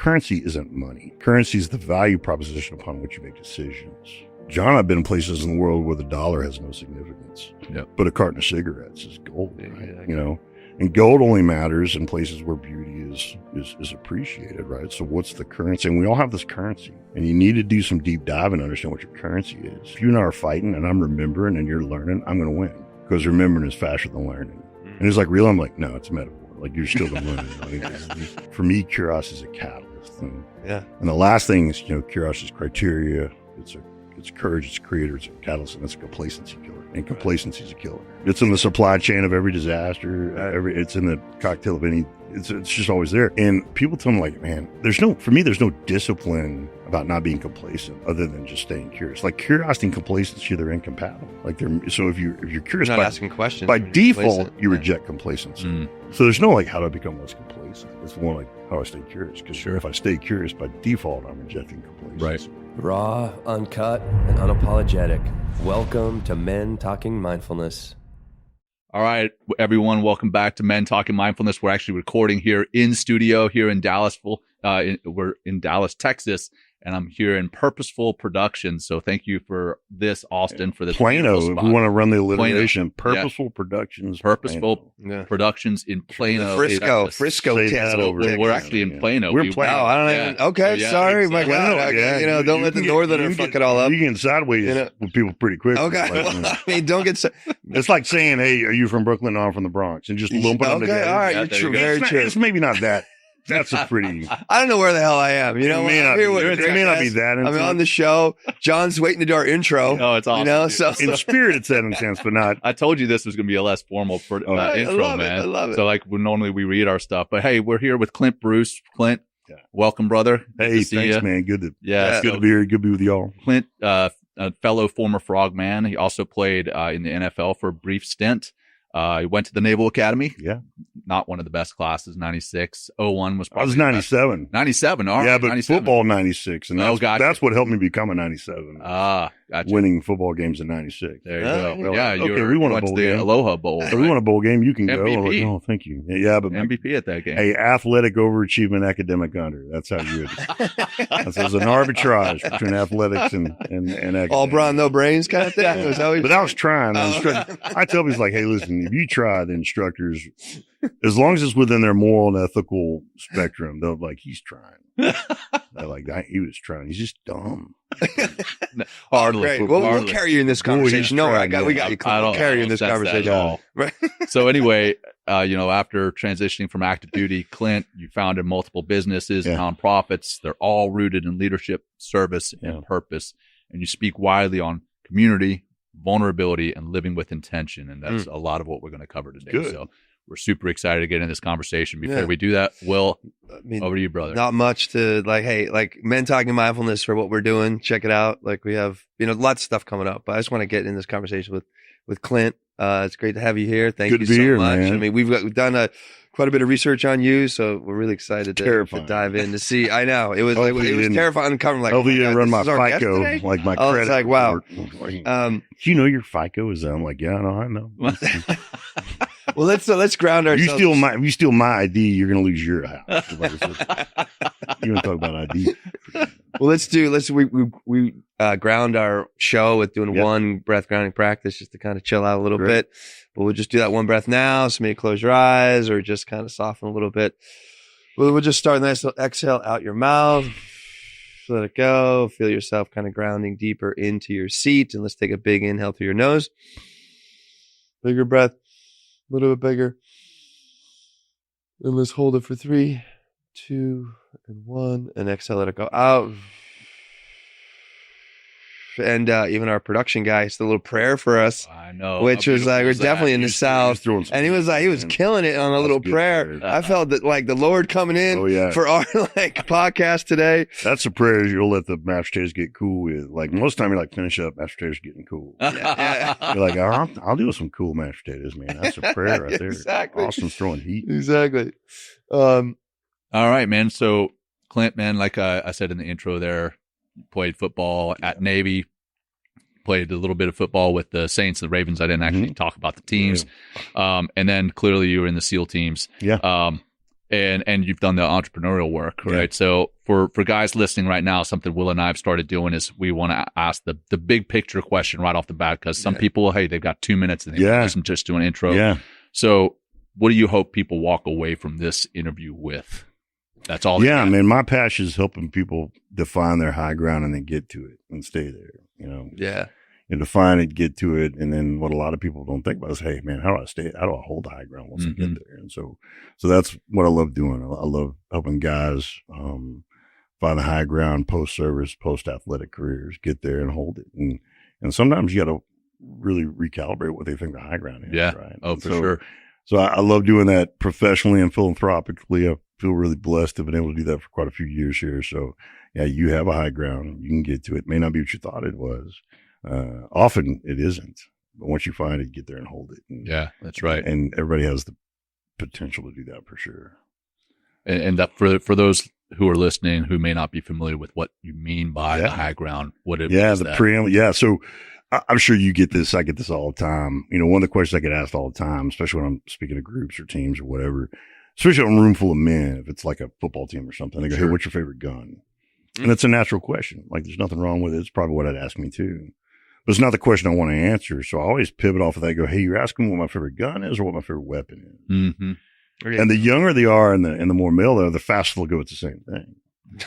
currency isn't money. Currency is the value proposition upon which you make decisions. John and I have been in places in the world where the dollar has no significance. Yep. But a carton of cigarettes is gold, right? Exactly. You know? And gold only matters in places where beauty is appreciated, right? So what's the currency? And we all have this currency. And you need to do some deep dive and understand what your currency is. If you and I are fighting and I'm remembering and you're learning, I'm going to win. Because remembering is faster than learning. And it's like real. I'm like, no, it's a metaphor. Like you're still going to learn. Like, for me, curiosity is a catalyst. And the last thing is, curiosity is criteria. It's courage, it's creator, it's a catalyst, and it's a complacency killer. And complacency is a killer. It's in the supply chain of every disaster. It's in the cocktail of any. It's just always there. And people tell me, like, man, there's no discipline about not being complacent other than just staying curious. Like curiosity and complacency, they're incompatible. Like so if you're curious, you're not asking questions, by default, you reject complacency. So there's no like, how do I become less complacent? It's more like, how do I stay curious? Because if I stay curious by default, I'm rejecting complacency. Right. Raw, uncut, and unapologetic. Welcome to Men Talking Mindfulness. All right, everyone, welcome back to Men Talking Mindfulness. We're actually recording here in studio here in Dallas. We're in Dallas, Texas, and I'm here in Purposeful Productions. So thank you for this, Austin, for this Plano. If we want to run the alliteration, Plano. Purposeful Productions. Purposeful Productions in Plano, Frisco, We're actually in Plano. We're in Plano. Oh, I don't even. Okay, sorry, my God. Don't let the northerner fuck it all up. You get sideways with people pretty quick. Okay, I mean, don't get. It's like saying, "Hey, are you from Brooklyn? No, I'm from the Bronx," and just lump them together. Okay, all right, you're true, very true. It's maybe not that. That's a pretty. I don't know where the hell I am. It may not be that. I'm on the show. John's waiting to do our intro. Oh, it's awesome. So in spirit, it's that intense, but not. I told you this was going to be a less formal intro, man. I love it. So like normally we read our stuff, but hey, we're here with Clint Bruce. Clint, welcome, brother. Hey, thanks, man. Good to be here. Good to be with y'all. Clint, a fellow former Frogman. He also played in the NFL for a brief stint. He went to the Naval Academy. Yeah. Not one of the best classes, 96. 01 was probably. I was 97. 97, all right. Yeah, but 97. football 96. And that's what helped me become a 97. Gotcha. Winning football games in 96. There you go. Yeah, we won a bowl game. Aloha Bowl. We won a bowl game. You can MVP. go. Oh, thank you. Yeah, but MVP at that game. Hey, athletic overachievement, academic under. That's how you. There's an arbitrage between athletics and academics. All brawn, no brains kind of thing. But I was trying. I tell people, like, hey, listen, if you try, the instructors, as long as it's within their moral and ethical spectrum, they'll be like, he's trying. They're like, he was trying. He's just dumb. Hardly. Great. We'll carry you in this conversation. We got you. We'll carry you in this conversation. Right. So anyway, after transitioning from active duty, Clint, you founded multiple businesses, nonprofits. They're all rooted in leadership, service, and purpose. And you speak widely on community, vulnerability, and living with intention. And that's a lot of what we're going to cover today. Good. So we're super excited to get in this conversation. Before we do that, Will, over to you, brother. Not much to Men Talking Mindfulness for what we're doing. Check it out. Like we have, lots of stuff coming up, but I just want to get in this conversation with Clint. It's great to have you here. Thank you so much. Man. I mean, we've done quite a bit of research on you, so we're really excited to dive in to see. I know it was terrifying uncovering. Like, hopefully you didn't run my FICO, like my credit. It's like, wow. Do you know your FICO is that? I'm like, yeah, I know. Well, let's ground ourselves. If you steal my ID, you're going to lose your house. You want to talk about ID? Well, we ground our show with doing one breath grounding practice just to kind of chill out a little bit. But we'll just do that one breath now. So maybe close your eyes or just kind of soften a little bit. We'll just start a nice little exhale out your mouth. Let it go. Feel yourself kind of grounding deeper into your seat. And let's take a big inhale through your nose. Bigger breath. A little bit bigger. And let's hold it for 3, 2, and 1. And exhale, let it go out. And even our production guy, it's a little prayer for us. I know. Which was like, we're definitely in the South. And he was killing it on a little prayer. I felt that like the Lord coming in for our podcast today. That's a prayer you'll let the mashed potatoes get cool with. Like most time you're like, finish up, mashed potatoes getting cool. You're like, I'll do some cool mashed potatoes, man. That's a prayer right there. Exactly. Austin's throwing heat. Exactly. All right, man. So Clint, man, like I said in the intro there, played football at Navy, played a little bit of football with the Saints and the Ravens. I didn't actually talk about the teams. And then clearly you were in the SEAL teams. Yeah. and you've done the entrepreneurial work, right? Yeah. So for guys listening right now, something Will and I have started doing is we want to ask the big picture question right off the bat, because some people, hey, they've got 2 minutes and they listen just to an intro. Yeah. So what do you hope people walk away from this interview with? That's all. Yeah, man, my passion is helping people define their high ground and then get to it and stay there, you know? Yeah. You define it, get to it. And then what a lot of people don't think about is, hey, man, how do I hold the high ground once I get there? And so that's what I love doing. I love helping guys, find the high ground, post-service, post-athletic careers, get there and hold it. And sometimes you got to really recalibrate what they think the high ground is. Yeah. Right. Oh, for sure. So I love doing that professionally and philanthropically. I feel really blessed to have been able to do that for quite a few years here. So yeah, you have a high ground. You can get to it. It may not be what you thought it was. Often it isn't, but once you find it, get there and hold it. And, yeah, that's right. And everybody has the potential to do that for sure. And that for those who are listening who may not be familiar with what you mean by the high ground, what is the preamble. Yeah. So I'm sure you get this. I get this all the time. You know, one of the questions I get asked all the time, especially when I'm speaking to groups or teams or whatever, especially in a room full of men, if it's like a football team or something, they go, hey, what's your favorite gun? And it's a natural question. Like, there's nothing wrong with it. It's probably what I'd ask me too. But it's not the question I want to answer. So I always pivot off of that. Go, hey, you're asking what my favorite gun is or what my favorite weapon is. Mm-hmm. And the younger they are and the more male they are, the faster they'll go with the same thing.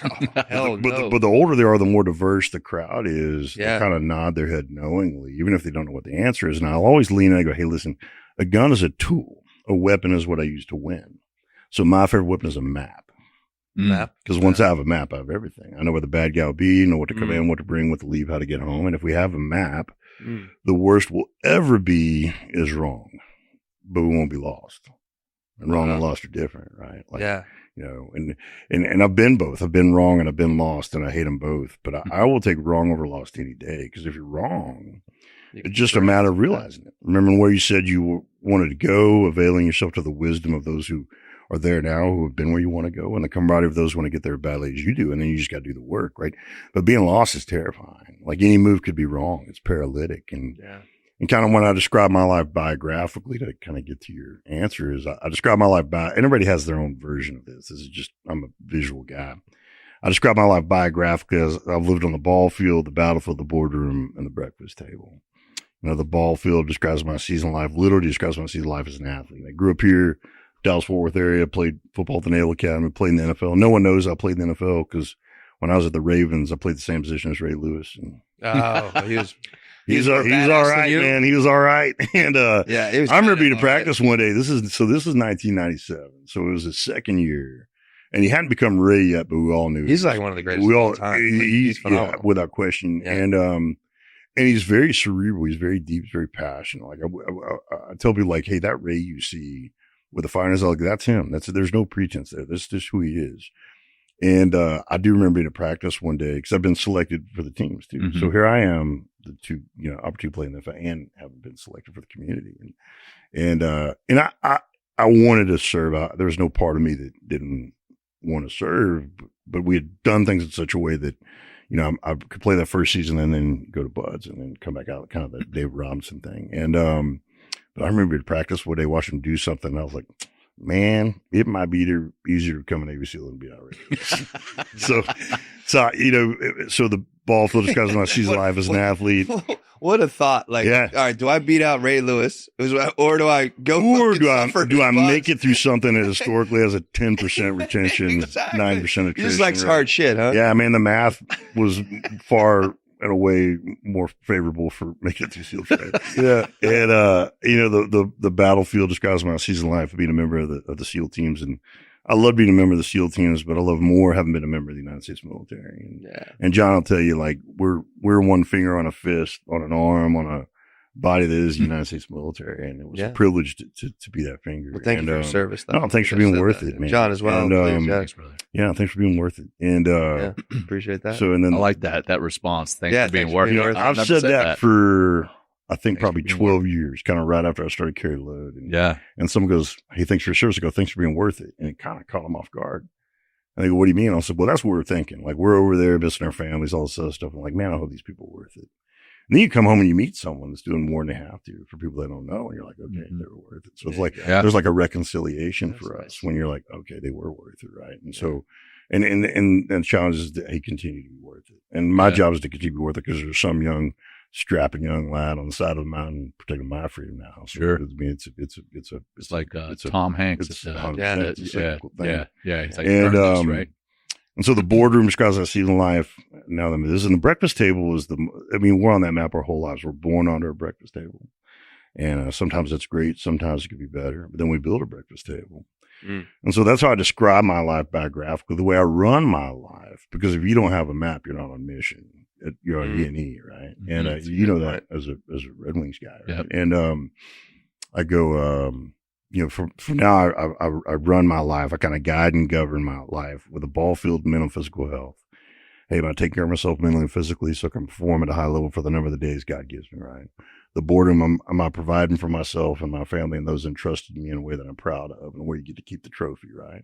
But the older they are, the more diverse the crowd is. They kind of nod their head knowingly, even if they don't know what the answer is. And I'll always lean in and go, hey, listen, a gun is a tool. A weapon is what I use to win. So my favorite weapon is a map. Because once I have a map, I have everything. I know where the bad guy will be, know what to come in, what to bring, what to leave, how to get home. And if we have a map, the worst we'll ever be is wrong, but we won't be lost. And wrong and lost are different, right? Like, you know, and I've been both. I've been wrong and I've been lost, and I hate them both. But I will take wrong over lost any day, because if you're wrong, it's just a matter of realizing it. Remembering where you said you wanted to go, availing yourself to the wisdom of those who are there now, who have been where you want to go, and the camaraderie of those who want to get there as badly as you do. And then you just got to do the work, right? But being lost is terrifying. Like, any move could be wrong. It's paralytic. And kind of when I describe my life biographically, to kind of get to your answer, is I describe my life and everybody has their own version of this. This is just, I'm a visual guy. I describe my life biographically as I've lived on the ball field, the battlefield, the boardroom, and the breakfast table. You know, the ball field describes my season life, literally describes my season life as an athlete. I grew up here, Dallas-Fort Worth area, played football at the Naval Academy, played in the NFL. No one knows I played in the NFL because when I was at the Ravens, I played the same position as Ray Lewis. And he's all right, man. He was all right. And I remember being to practice one day. This is 1997. So it was his second year. And he hadn't become Ray yet, but we all knew he's like one of the greatest of all time. He's phenomenal. Without question. Yeah. And he's very cerebral. He's very deep. He's very passionate. Like I tell people, like, hey, that Ray you see with the finest, like, that's him. There's no pretense there. That's just who he is. And I do remember being at practice one day, because I've been selected for the teams too. Mm-hmm. So here I am, the two, opportunity playing the NFL and haven't been selected for the community. And I wanted to serve. There was no part of me that didn't want to serve, but we had done things in such a way that, I could play that first season and then go to Buds and then come back out, kind of that Dave Robinson thing. And but I remember at practice one day, watching him do something, and I was like, man, it might be easier to become an Navy SEAL than be outrageous. so the ball field describes my season life as an athlete. What a thought! Like, all right, do I beat out Ray Lewis, or do I go? Or do I make it through something that historically has a 10% retention, 9% attrition? He just likes hard shit, huh? Yeah, man, the math was far and away more favorable for making it through SEAL training. Yeah, and the battlefield describes my season life of being a member of the SEAL teams, and I love being a member of the SEAL teams, but I love more having been a member of the United States military. And John will tell you, like, we're one finger on a fist, on an arm, on a body that is the United States military, and it was a privilege to be that finger. Well, thank you for your service. No, thanks for being worth it, man. John as well. And, thanks, brother. Yeah, thanks for being worth it. And appreciate that. So, and then I like that response. Thanks for being worth it. I've said that for, I think, probably 12 years, kind of right after I started carrying load. And someone goes, hey, thanks for your service. I go, thanks for being worth it. And it kind of caught them off guard. And they go, what do you mean? I said, well, that's what we're thinking. Like, we're over there missing our families, all this other stuff. I'm like, man, I hope these people are worth it. And then you come home and you meet someone that's doing more than they have to for people they don't know. And you're like, okay, they were worth it. So it's like, there's like a reconciliation for us when you're like, okay, they were worth it. Right. And so, and the challenge is that he continue to be worth it. And my job is to continue to be worth it because there's some strapping young lad on the side of the mountain protecting my freedom now. So sure. I mean, it's like Tom Hanks. It's yeah. It's like and, right. And so the boardroom describes our season life. Now that this, and the breakfast table is we're on that map our whole lives. We're born onto a breakfast table. And sometimes it's great. Sometimes it could be better. But then we build a breakfast table. And so that's how I describe my life graphically, the way I run my life. Because if you don't have a map, you're not on a mission. You're on E&E, right? And you know that as a Red Wings guy, right? Yep. And I go, from now I run my life. I kind of guide and govern my life with a ball field, mental and physical health. Hey, am I taking care of myself mentally and physically so I can perform at a high level for the number of the days God gives me, right? The boredom, am I providing for myself and my family and those entrusted me in a way that I'm proud of and where you get to keep the trophy, right?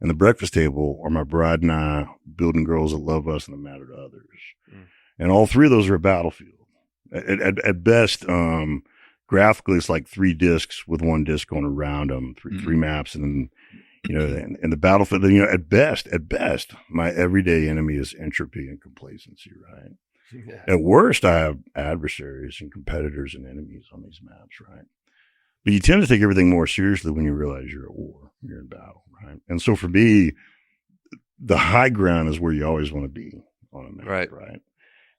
And the breakfast table are my bride and I building girls that love us and that matter to others. And all three of those are a battlefield. At best, graphically, it's like 3 discs with 1 disc going around them, three maps. And then, and the battlefield, at best, my everyday enemy is entropy and complacency, right? Yeah. At worst, I have adversaries and competitors and enemies on these maps, right? But you tend to take everything more seriously when you realize you're at war, you're in battle, right? And so for me, the high ground is where you always want to be on a map, right?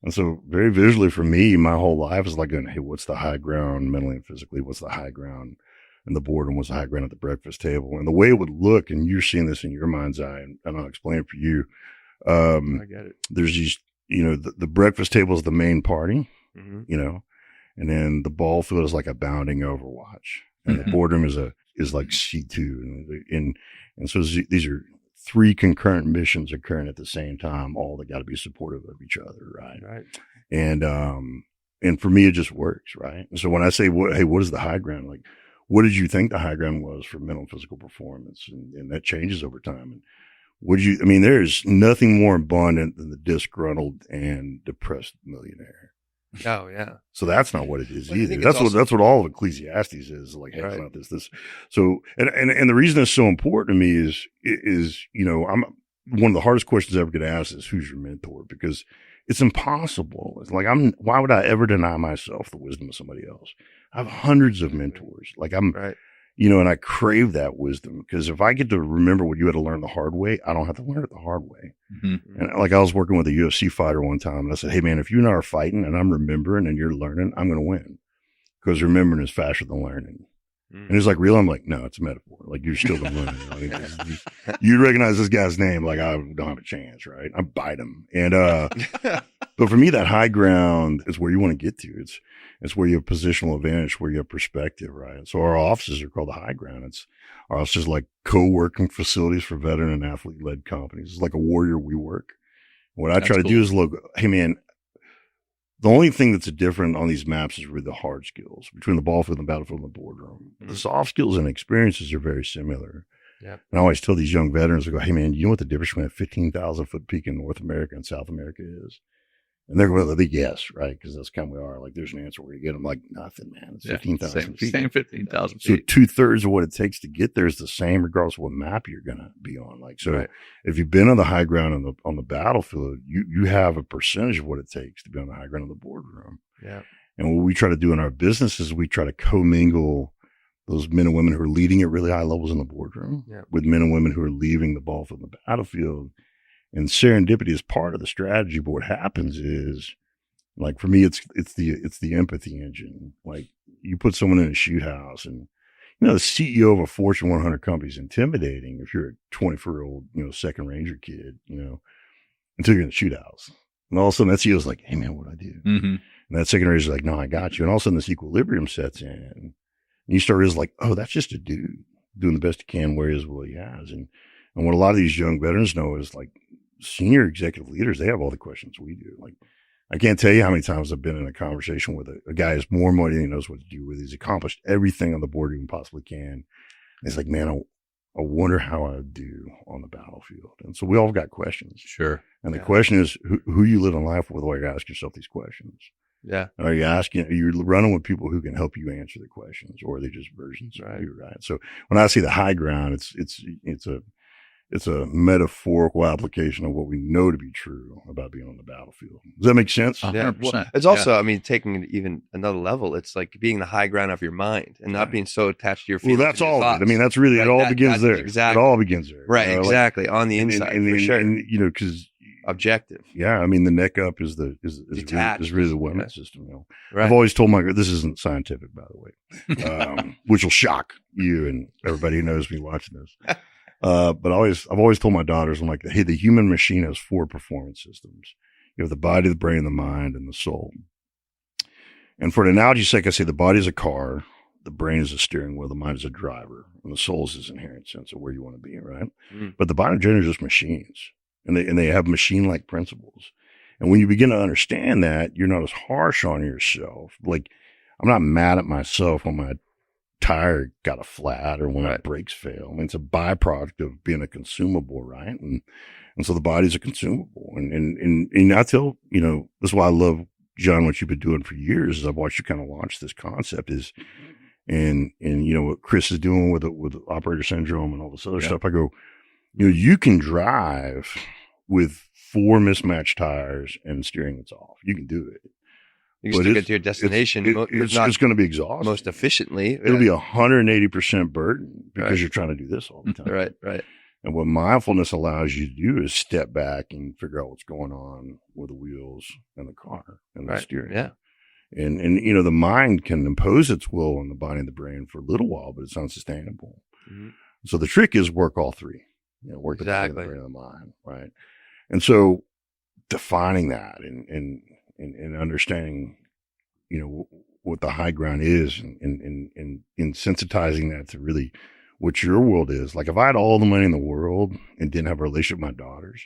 And so very visually for me, my whole life is like going, hey, what's the high ground mentally and physically? What's the high ground in the boardroom? What's the high ground at the breakfast table? And the way it would look, and you're seeing this in your mind's eye, and I'll explain it for you. I get it. There's these, the breakfast table is the main party, and then the ball field is like a bounding Overwatch, and the boardroom is like C2, and so these are 3 concurrent missions occurring at the same time, all that got to be supportive of each other, right? Right. And for me, it just works, right? And so when I say, hey, what is the high ground? Like, what did you think the high ground was for mental and physical performance? And that changes over time. And there's nothing more abundant than the disgruntled and depressed millionaire. Oh yeah. So that's not what it is either. That's what all of Ecclesiastes is like. Hey, it's not this. So, and the reason it's so important to me is, I'm one of the hardest questions I ever get asked is who's your mentor? Because it's impossible. It's like, why would I ever deny myself the wisdom of somebody else? I have hundreds of mentors. Like and I crave that wisdom because if I get to remember what you had to learn the hard way, I don't have to learn it the hard way. And like I was working with a UFC fighter one time and I said, hey man, if you and I are fighting and I'm remembering and you're learning, I'm going to win because remembering is faster than learning. And he's like, real? I'm like, no, it's a metaphor. Like you're still going to learn. You recognize this guy's name. Like I don't have a chance, right? I bite him. And, but for me, that high ground is where you want to get to. It's where you have positional advantage, where you have perspective, right? And so our offices are called the high ground. Our offices like co-working facilities for veteran and athlete-led companies. It's like a warrior we work. What I try to do is look, hey man, the only thing that's different on these maps is really the hard skills between the ball field and the battlefield and the boardroom. The soft skills and experiences are very similar. Yeah. And I always tell these young veterans, I go, hey man, you know what the difference between a 15,000 foot peak in North America and South America is? And they're going to yes, right? Because that's kind of we are. Like, there's an answer where you get them like nothing, man. It's 15,000 feet. Same 15,000 So feet. 2/3 of what it takes to get there is the same, regardless of what map you're going to be on. Like, so if you've been on the high ground on the battlefield, you have a percentage of what it takes to be on the high ground in the boardroom. Yeah. And what we try to do in our business is we try to commingle those men and women who are leading at really high levels in the boardroom with men and women who are leaving the ball field and the battlefield. And serendipity is part of the strategy, but what happens is, like for me, it's the empathy engine. Like you put someone in a shoot house, and the CEO of a Fortune 100 company is intimidating if you're a 24-year-old, second ranger kid, until you're in the shoot house, and all of a sudden that CEO's like, "Hey man, what do I do?" And that second ranger's like, "No, I got you." And all of a sudden this equilibrium sets in, and you start realizing like, "Oh, that's just a dude doing the best he can where he is, what he has." And what a lot of these young veterans know is like, senior executive leaders, they have all the questions we do. Like, I can't tell you how many times I've been in a conversation with a guy who has more money than he knows what to do with. He's accomplished everything on the board he can possibly can. And he's like, man, I wonder how I do on the battlefield. And so we all got questions. Sure. And the question is, who you live in life with while you ask yourself these questions. Yeah. Are you asking, are you running with people who can help you answer the questions, or are they just versions of you, right? So when I see the high ground, it's a metaphorical application of what we know to be true about being on the battlefield. Does that make sense? 100%. Well, it's also, I mean, taking it even another level. It's like being the high ground of your mind and not being so attached to your feelings. Well, that's all of it. I mean, that's really, it all begins there. Exactly. It all begins there. Right. You know, exactly. On the inside, for sure. And, you know, cause objective. Yeah. I mean, the neck up is really the women's system. You know? Right. I've always told this isn't scientific, by the way, which will shock you and everybody who knows me watching this. But I've always told my daughters, I'm like, hey, the human machine has 4 performance systems. You have the body, the brain, the mind, and the soul. And for an analogy's sake, I say the body is a car, the brain is a steering wheel, the mind is a driver, and the soul is this inherent sense of where you want to be, right? Mm. But the body and brain are just machines, and they have machine-like principles. And when you begin to understand that, you're not as harsh on yourself. Like, I'm not mad at myself when my tire got a flat or when my brakes fail. I mean, it's a byproduct of being a consumable, right? And so the body's a consumable. And I tell, you know, that's why I love, John, what you've been doing for years is I've watched you kind of launch this concept and you know, what Chris is doing with operator syndrome and all this other stuff. I go, you know, you can drive with 4 mismatched tires and steering that's off. You can do it. You can still get to your destination. It's going to be exhausting. Most efficiently. It'll be 180% burden because you're trying to do this all the time. Right. And what mindfulness allows you to do is step back and figure out what's going on with the wheels and the car and the steering. Yeah. And, you know, the mind can impose its will on the body and the brain for a little while, but it's unsustainable. Mm-hmm. So the trick is work all 3. You know, work the body, the brain, and the mind. Right. And so defining that and understanding, you know, what the high ground is and sensitizing that to really what your world is. Like if I had all the money in the world and didn't have a relationship with my daughters,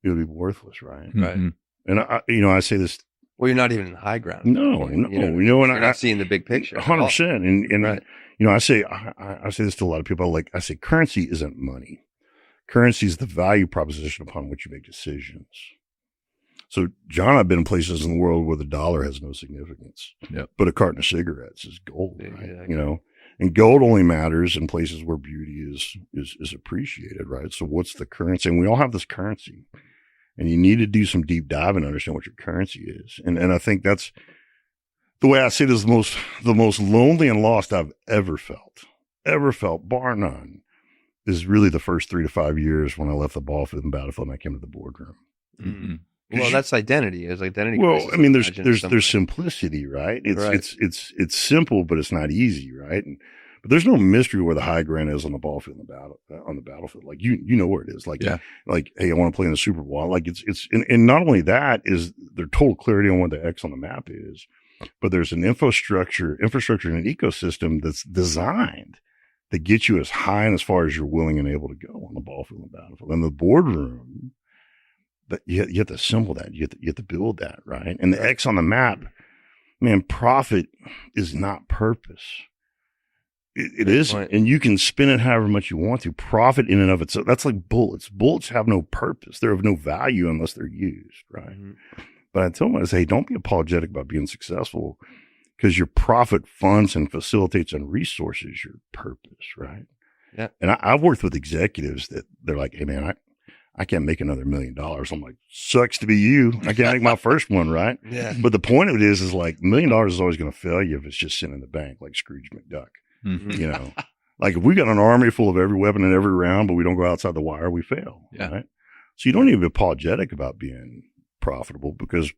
it would be worthless, right? Right. And I say this. Well, you're not even in the high ground. No. You know, you're not seeing the big picture. 100%. And you know, I say this to a lot of people. Like I say, currency isn't money. Currency is the value proposition upon which you make decisions. So, John, I've been in places in the world where the dollar has no significance, but a carton of cigarettes is gold, right? Exactly. You know, and gold only matters in places where beauty is appreciated, right? So, what's the currency? And we all have this currency, and you need to do some deep dive and understand what your currency is. And I think that's the way I see it is the most lonely and lost I've ever felt, bar none, is really the first 3 to 5 years when I left the battlefield and I came to the boardroom. Mm-hmm. Well, that's identity. It's identity. Well, I mean, there's simplicity, right? It's simple, but it's not easy, right? But there's no mystery where the high ground is on the ball field on the battlefield. Like you know where it is. Like hey, I want to play in the Super Bowl. Like and not only that is there total clarity on what the X on the map is, but there's an infrastructure and an ecosystem that's designed to get you as high and as far as you're willing and able to go on the ball field and the battlefield. And the boardroom. But you have to assemble that. You have to build that, right? And the X on the map, man, profit is not purpose. It isn't. And you can spin it however much you want to. Profit in and of itself, that's like bullets. Bullets have no purpose. They're of no value unless they're used, right? Mm-hmm. But I tell them, I say, don't be apologetic about being successful because your profit funds and facilitates and resources your purpose, right? Yeah. And I've worked with executives that they're like, hey, man, I can't make another $1 million. I'm like, sucks to be you. I can't make my first one, right? Yeah. But the point of it is like $1 million is always going to fail you if it's just sitting in the bank like Scrooge McDuck. Mm-hmm. You know, like if we got an army full of every weapon in every round, but we don't go outside the wire, we fail. Yeah. Right. So you don't need to be apologetic about being profitable because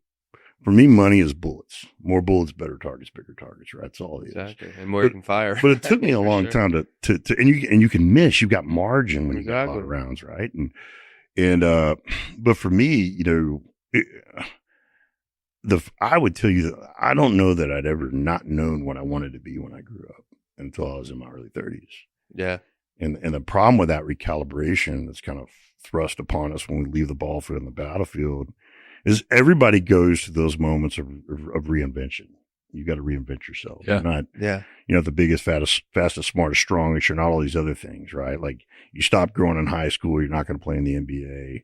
for me, money is bullets. More bullets, better targets, bigger targets, right? That's all it is. Exactly. And more you can fire. But it took me a long time to and you can miss. You've got margin when you got a lot of rounds, right? But for me, you know, I would tell you that I don't know that I'd ever not known what I wanted to be when I grew up until I was in my early 30s. Yeah. And the problem with that recalibration that's kind of thrust upon us when we leave the ball field and the battlefield is everybody goes to those moments of reinvention. You got to reinvent yourself. Yeah. You're not, you know, the biggest, fastest, smartest, strongest. You're not all these other things, right? Like you stop growing in high school. You're not going to play in the NBA.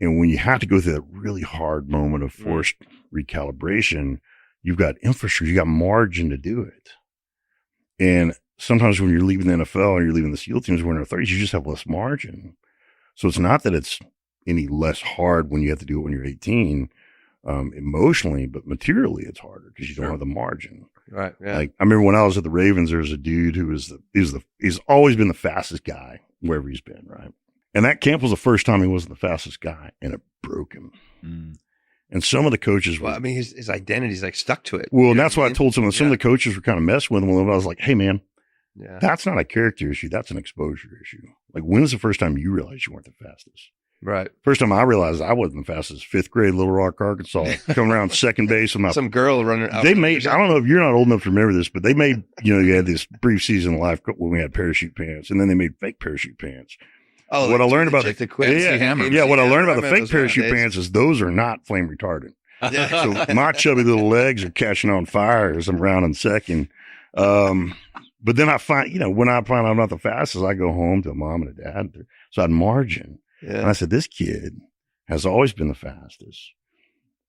And when you have to go through that really hard moment of forced recalibration, you've got infrastructure, you got margin to do it. And sometimes when you're leaving the NFL and you're leaving the SEAL teams, when in their 30s, you just have less margin. So it's not that it's any less hard when you have to do it when you're 18, emotionally, but materially it's harder because you don't have the margin. Right. Yeah. Like I remember when I was at the Ravens, there was a dude who he's always been the fastest guy wherever he's been. Right. And that camp was the first time he wasn't the fastest guy, and it broke him. And some of the coaches well, I mean, his identity's like stuck to it. Well, and that's why I told some of the coaches were kind of messing with him a little bit. I was like, hey man, that's not a character issue. That's an exposure issue. Like, when was the first time you realized you weren't the fastest? Right. First time I realized I wasn't the fastest, 5th grade, Little Rock, Arkansas, coming around second base. Some girl running out. They made, I don't know if you're not old enough to remember this, but they made, you had this brief season of life when we had parachute pants, and then they made fake parachute pants. Oh, what I learned about what I learned about the fake parachute pants is those are not flame retardant. So my chubby little legs are catching on fire as I'm rounding second. But then I find, when I find I'm not the fastest, I go home to a mom and a dad. So I'd margin. Yeah. And I said, this kid has always been the fastest,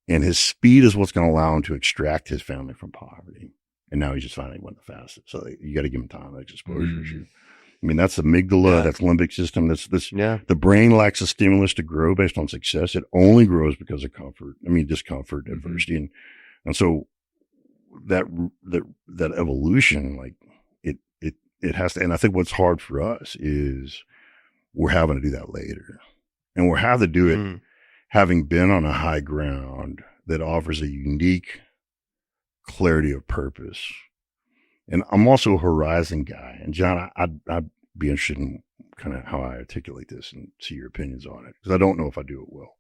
and his speed is what's going to allow him to extract his family from poverty. And now he's just finally went the fastest. So you got to give him time. That's exposure issue. I mean, that's amygdala, that's limbic system. The brain lacks a stimulus to grow based on success. It only grows because of discomfort, adversity. And so that evolution, like it has to, and I think what's hard for us is we're having to do that later, and we're having to do it having been on a high ground that offers a unique clarity of purpose. And I'm also a horizon guy. And John, I'd be interested in kind of how I articulate this and see your opinions on it, because I don't know if I do it well.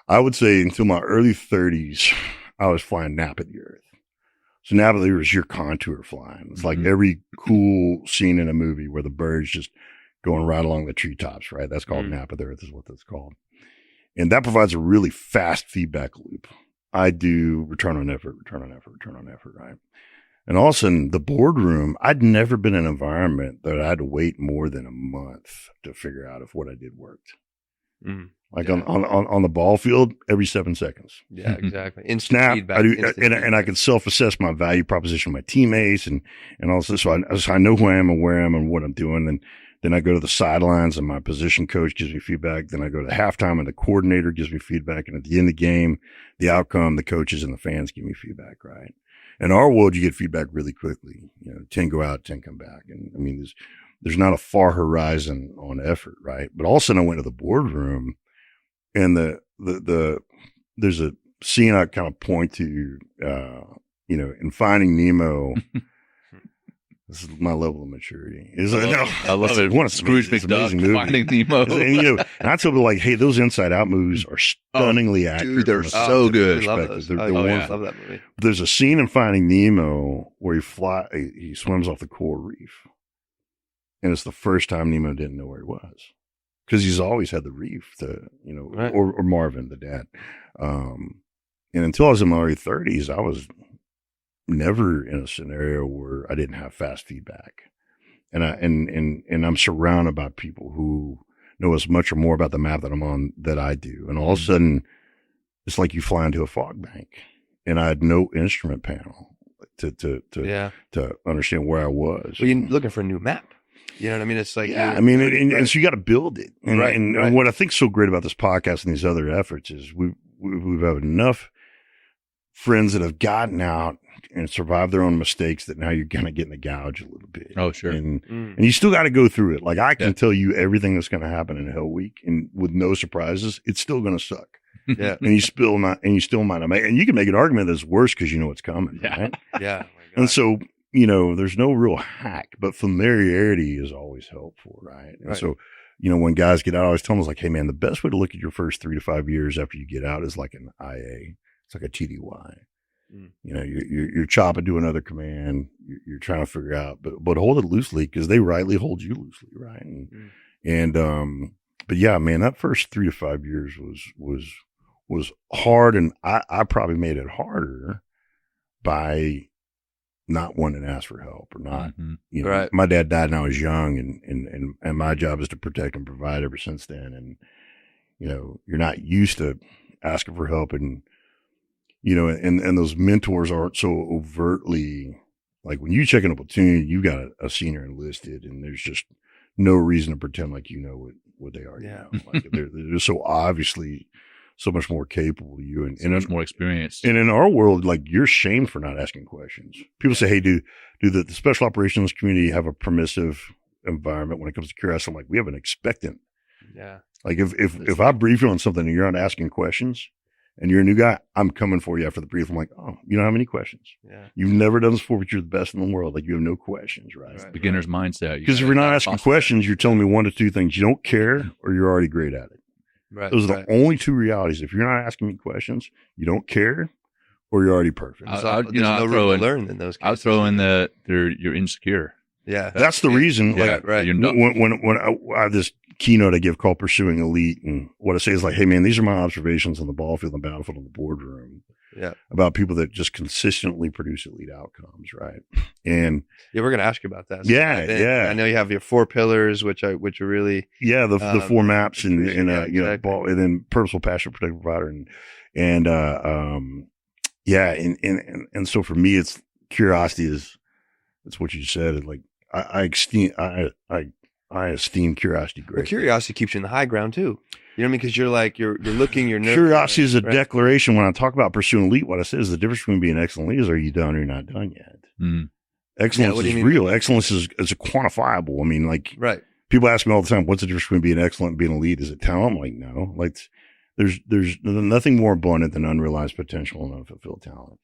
I would say until my early 30s, I was flying nap at the earth. So nap at the earth is your contour flying. It's like every cool scene in a movie where the bird's just going right along the treetops, right? That's called nap at the earth is what that's called. And that provides a really fast feedback loop. I do return on effort, right? And all of a sudden, the boardroom, I'd never been in an environment that I had to wait more than a month to figure out if what I did worked. On the ball field, every 7 seconds. Yeah, exactly. Instant snap, feedback, I do, and I can self-assess my value proposition with my teammates and also, so I know who I am and where I am and what I'm doing. And then I go to the sidelines and my position coach gives me feedback. Then I go to halftime and the coordinator gives me feedback. And at the end of the game, the outcome, the coaches and the fans give me feedback, right? In our world, you get feedback really quickly. 10 go out, 10 come back. And I mean, there's not a far horizon on effort, right? But all of a sudden I went to the boardroom, and there's a scene I kind of point to, in Finding Nemo. This is my level of maturity. I love it. One of Scrooge McDuck, Finding Nemo. And I tell people, like, hey, those Inside Out movies are stunningly accurate. Dude, they're so good. I love that movie. There's a scene in Finding Nemo where he swims off the coral reef. And it's the first time Nemo didn't know where he was. Because he's always had the reef, right. or Marvin, the dad. And until I was in my early 30s, I was never in a scenario where I didn't have fast feedback. And I'm surrounded by people who know as much or more about the map that I'm on that I do. And all of a sudden, it's like you fly into a fog bank, and I had no instrument panel to understand where I was. Well, you're looking for a new map. You know what I mean? It's like, and so you got to build it. And what I think is so great about this podcast and these other efforts is we've had enough friends that have gotten out and survived their own mistakes that now you're kind of getting a gouge a little bit. Oh, sure. And you still got to go through it. Like, I can tell you everything that's going to happen in Hell Week, and with no surprises, it's still going to suck. Yeah. And you still might not make, and you can make an argument that's worse because you know it's coming. Yeah. Right? Yeah. And so, there's no real hack, but familiarity is always helpful. Right. And so, when guys get out, I always tell them, like, hey man, the best way to look at your first 3 to 5 years after you get out is like an IA. It's like a TDY. You're chopping to another command. You're trying to figure out, but hold it loosely because they rightly hold you loosely, right? But yeah, man, that first 3 to 5 years was hard, and I probably made it harder by not wanting to ask for help or not. Right. My dad died when I was young, and my job is to protect and provide ever since then, you're not used to asking for help, and and those mentors aren't so overtly, like when you check in a platoon, you got a senior enlisted, and there's just no reason to pretend like what they are. Yeah. Like they're so obviously so much more capable than you, and so much more experience. And in our world, like, you're shamed for not asking questions. People say, "Hey, do the special operations community have a permissive environment when it comes to curiosity?" I'm like, we have an expectant. Yeah. Like if I brief you on something and you're not asking questions, and you're a new guy, I'm coming for you after the brief. I'm like, oh, you don't have any questions. Yeah. You've never done this before, but you're the best in the world. Like, you have no questions, right? Beginner's mindset. Because if you're not asking questions, you're telling me one to two things: you don't care, or you're already great at it. Right. Those are the only two realities. If you're not asking me questions, you don't care, or you're already perfect. There's no room to learn in those cases. I'll throw in you're insecure. Yeah. That's the reason. Yeah, like, right. When I have this keynote I give called Pursuing Elite, and what I say is like, hey man, these are my observations on the ball field, the battlefield, and the boardroom. Yeah. About people that just consistently produce elite outcomes, right? And we're going to ask you about that. Yeah. I know you have your 4 pillars, which are really the 4 maps, and exactly. ball, and then purposeful, passionate, protective, provider, and so for me, it's curiosity it's what you said. Like I esteem curiosity greatly. Well, curiosity keeps you in the high ground too. You know what I mean? Because you're like, you're looking, you're nervous. Curiosity is a declaration. When I talk about pursuing elite, what I say is the difference between being excellent lead is, are you done or you're not done yet? Mm. Excellence is real. Excellence is quantifiable. I mean, like, people ask me all the time, what's the difference between being excellent and being elite? Is it talent? I'm like, no. Like, there's nothing more abundant than unrealized potential and unfulfilled talent.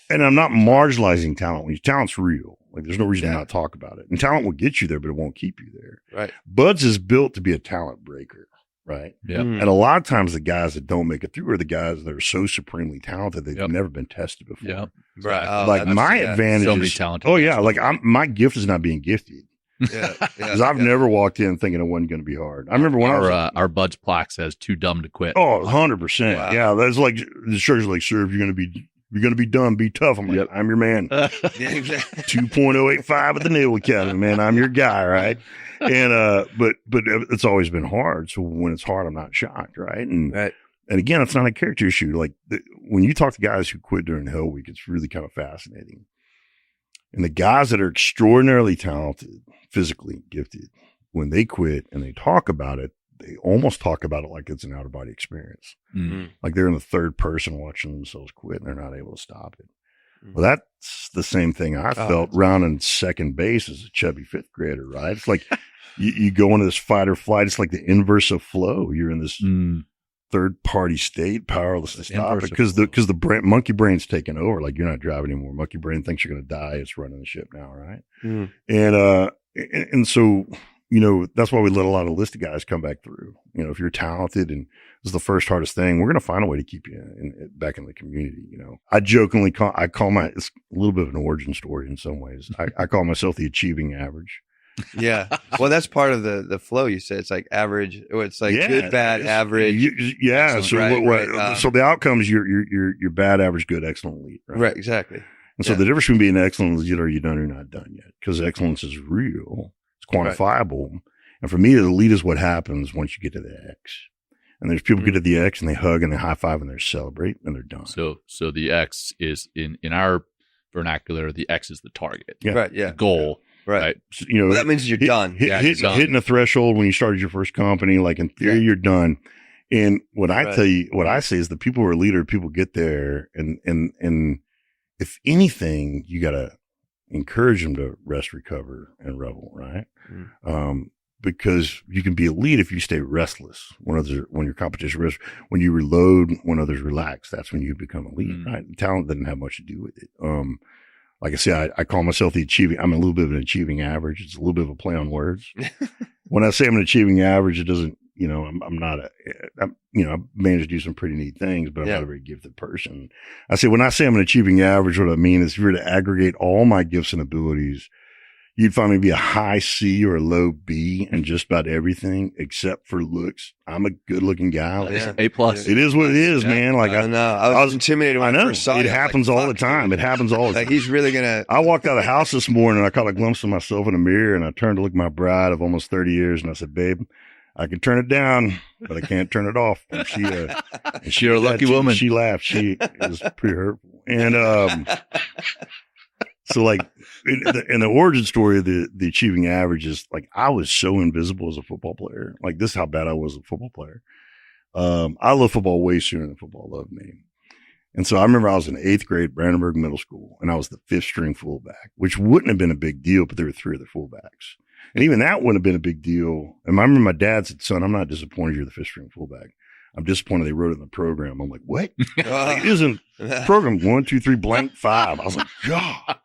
And I'm not marginalizing talent. Talent's real. Like, there's no reason to not talk about it. And talent will get you there, but it won't keep you there. Right. Buds is built to be a talent breaker. Right. Yeah. And a lot of times the guys that don't make it through are the guys that are so supremely talented they've never been tested before. Yeah. Right. Oh, like, my advantage so many is talented. Oh yeah. Like, my gift is not being gifted. Yeah. Because I've never walked in thinking it wasn't going to be hard. I remember when our Bud's plaque says too dumb to quit. Oh, 100%. Wow. Yeah. That's like, the church is like, sir, if you're going to be dumb, be tough. I'm like, I'm your man. 2.085 at the Naval Academy, man. I'm your guy, right? And but it's always been hard. So when it's hard, I'm not shocked, right? And again, it's not a character issue. Like, when you talk to guys who quit during Hell Week, it's really kind of fascinating. And the guys that are extraordinarily talented, physically gifted, when they quit and they talk about it, they almost talk about it like it's an out of body experience. Mm-hmm. Like they're in the third person watching themselves quit and they're not able to stop it. Well, that's the same thing I felt rounding second base as a chubby 5th grader, right? It's like you go into this fight or flight. It's like the inverse of flow. You're in this third party state, powerless to stop it, because the monkey brain's taken over. Like, you're not driving anymore. Monkey brain thinks you're going to die. It's running the ship now, right? And so, that's why we let a lot of listed guys come back through. If you're talented and this is the first hardest thing, we're going to find a way to keep you back in the community. I jokingly call it's a little bit of an origin story in some ways. I call myself the achieving average. Yeah. Well, that's part of the flow. You said it's like average. It's like good, bad, average. So so the outcomes, you're bad, average, good, excellent, elite. Right. Exactly. And so the difference between being excellent is either you're done or you're not done yet, because excellence is real. It's quantifiable. Right. And for me, the elite is what happens once you get to the X. And there's people get to the X and they hug and they high five and they celebrate and they're done. So the X is in our vernacular, the X is the target. Yeah. Right. Yeah. The goal. Right. So, that means you're done. Hitting a threshold when you started your first company, like, in theory, you're done. And what I tell you, what I say is the people who are leader, people get there. And if anything, you got to encourage them to rest, recover, and revel, right? Because you can be a lead if you stay restless when your competition rests. When you reload, when others relax, that's when you become a lead, right? Talent doesn't have much to do with it. Like I say, I call myself I'm a little bit of an achieving average. It's a little bit of a play on words. When I say I'm an achieving average, it doesn't, I'm not I managed to do some pretty neat things, but I'm not a very gifted person. I say, when I say I'm an achieving average, what I mean is, if you were to aggregate all my gifts and abilities, you'd find me to be a high C or a low B in just about everything except for looks. I'm a good looking guy. Like, A+. It is what it is, man. Like, I know. I was intimidated when I first saw it. It happens all the time. It happens all the time. Like, he's really going to. I walked out of the house this morning and I caught a glimpse of myself in the mirror and I turned to look at my bride of almost 30 years and I said, babe, I can turn it down, but I can't turn it off. And you're a lucky woman. She laughed. She was pretty hurtful. And, so like in the origin story of the achieving average is like, I was so invisible as a football player. Like this is how bad I was as a football player. I love football way sooner than football loved me. And so I remember I was in 8th grade, Brandenburg Middle School, and I was the 5th string fullback, which wouldn't have been a big deal, but there were 3 other fullbacks. And even that wouldn't have been a big deal. And I remember my dad said, son, I'm not disappointed you're the 5th string fullback. I'm disappointed they wrote it in the program. I'm like, what? It isn't program 1, 2, 3, blank 5. I was like, God.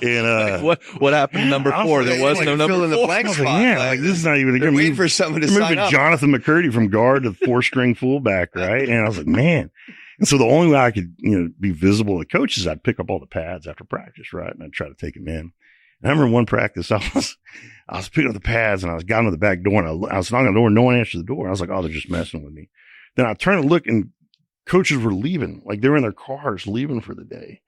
And what happened to number 4? There was no number 4. In the blank spot. Like this is not even a wait for someone to sign up. Jonathan McCurdy from guard to 4-string fullback, right? And I was like, man. And so the only way I could, be visible to coaches, I'd pick up all the pads after practice, right? And I'd try to take them in. And I remember one practice, I was picking up the pads and I was got to the back door and I was knocking on the door. No one answered the door. I was like, oh, they're just messing with me. Then I turned to look and coaches were leaving, like they were in their cars leaving for the day.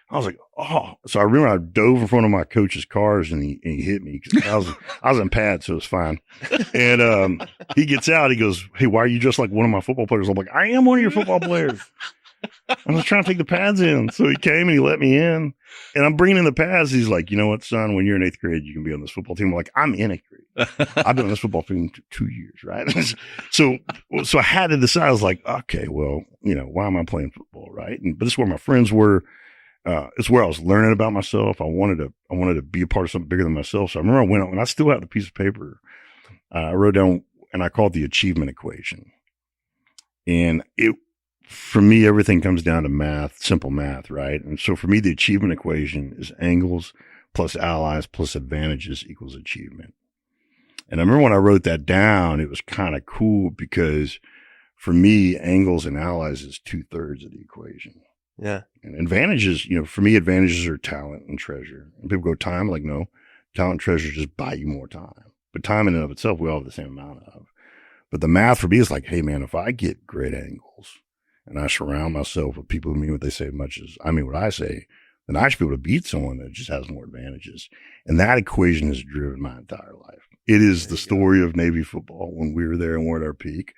I was like, oh, so I remember I dove in front of my coach's cars and he hit me. I was in pads, so it was fine. And, he gets out, he goes, hey, why are you just like one of my football players? I'm like, I am one of your football players. I was trying to take the pads in. So he came and he let me in and I'm bringing in the pads. He's like, you know what, son, when you're in 8th grade, you can be on this football team. I'm like, I'm in 8th grade. I've been on this football team for 2 years. Right. So I had to decide. I was like, okay, well, why am I playing football? Right. But this is where my friends were. It's where I was learning about myself. I wanted to be a part of something bigger than myself. So I remember I went out and I still have the piece of paper. I wrote down and I called it the achievement equation. And for me, everything comes down to math, simple math, right? And so for me, the achievement equation is angles plus allies plus advantages equals achievement. And I remember when I wrote that down, it was kind of cool because for me, angles and allies is 2/3 of the equation. Yeah. And advantages, for me, advantages are talent and treasure. And people go time, like, no, talent and treasure just buy you more time. But time in and of itself, we all have the same amount of. But the math for me is like, hey, man, if I get great angles and I surround myself with people who mean what they say as much as I mean what I say, then I should be able to beat someone that just has more advantages. And that equation has driven my entire life. It is the story of Navy football when we were there and we're at our peak.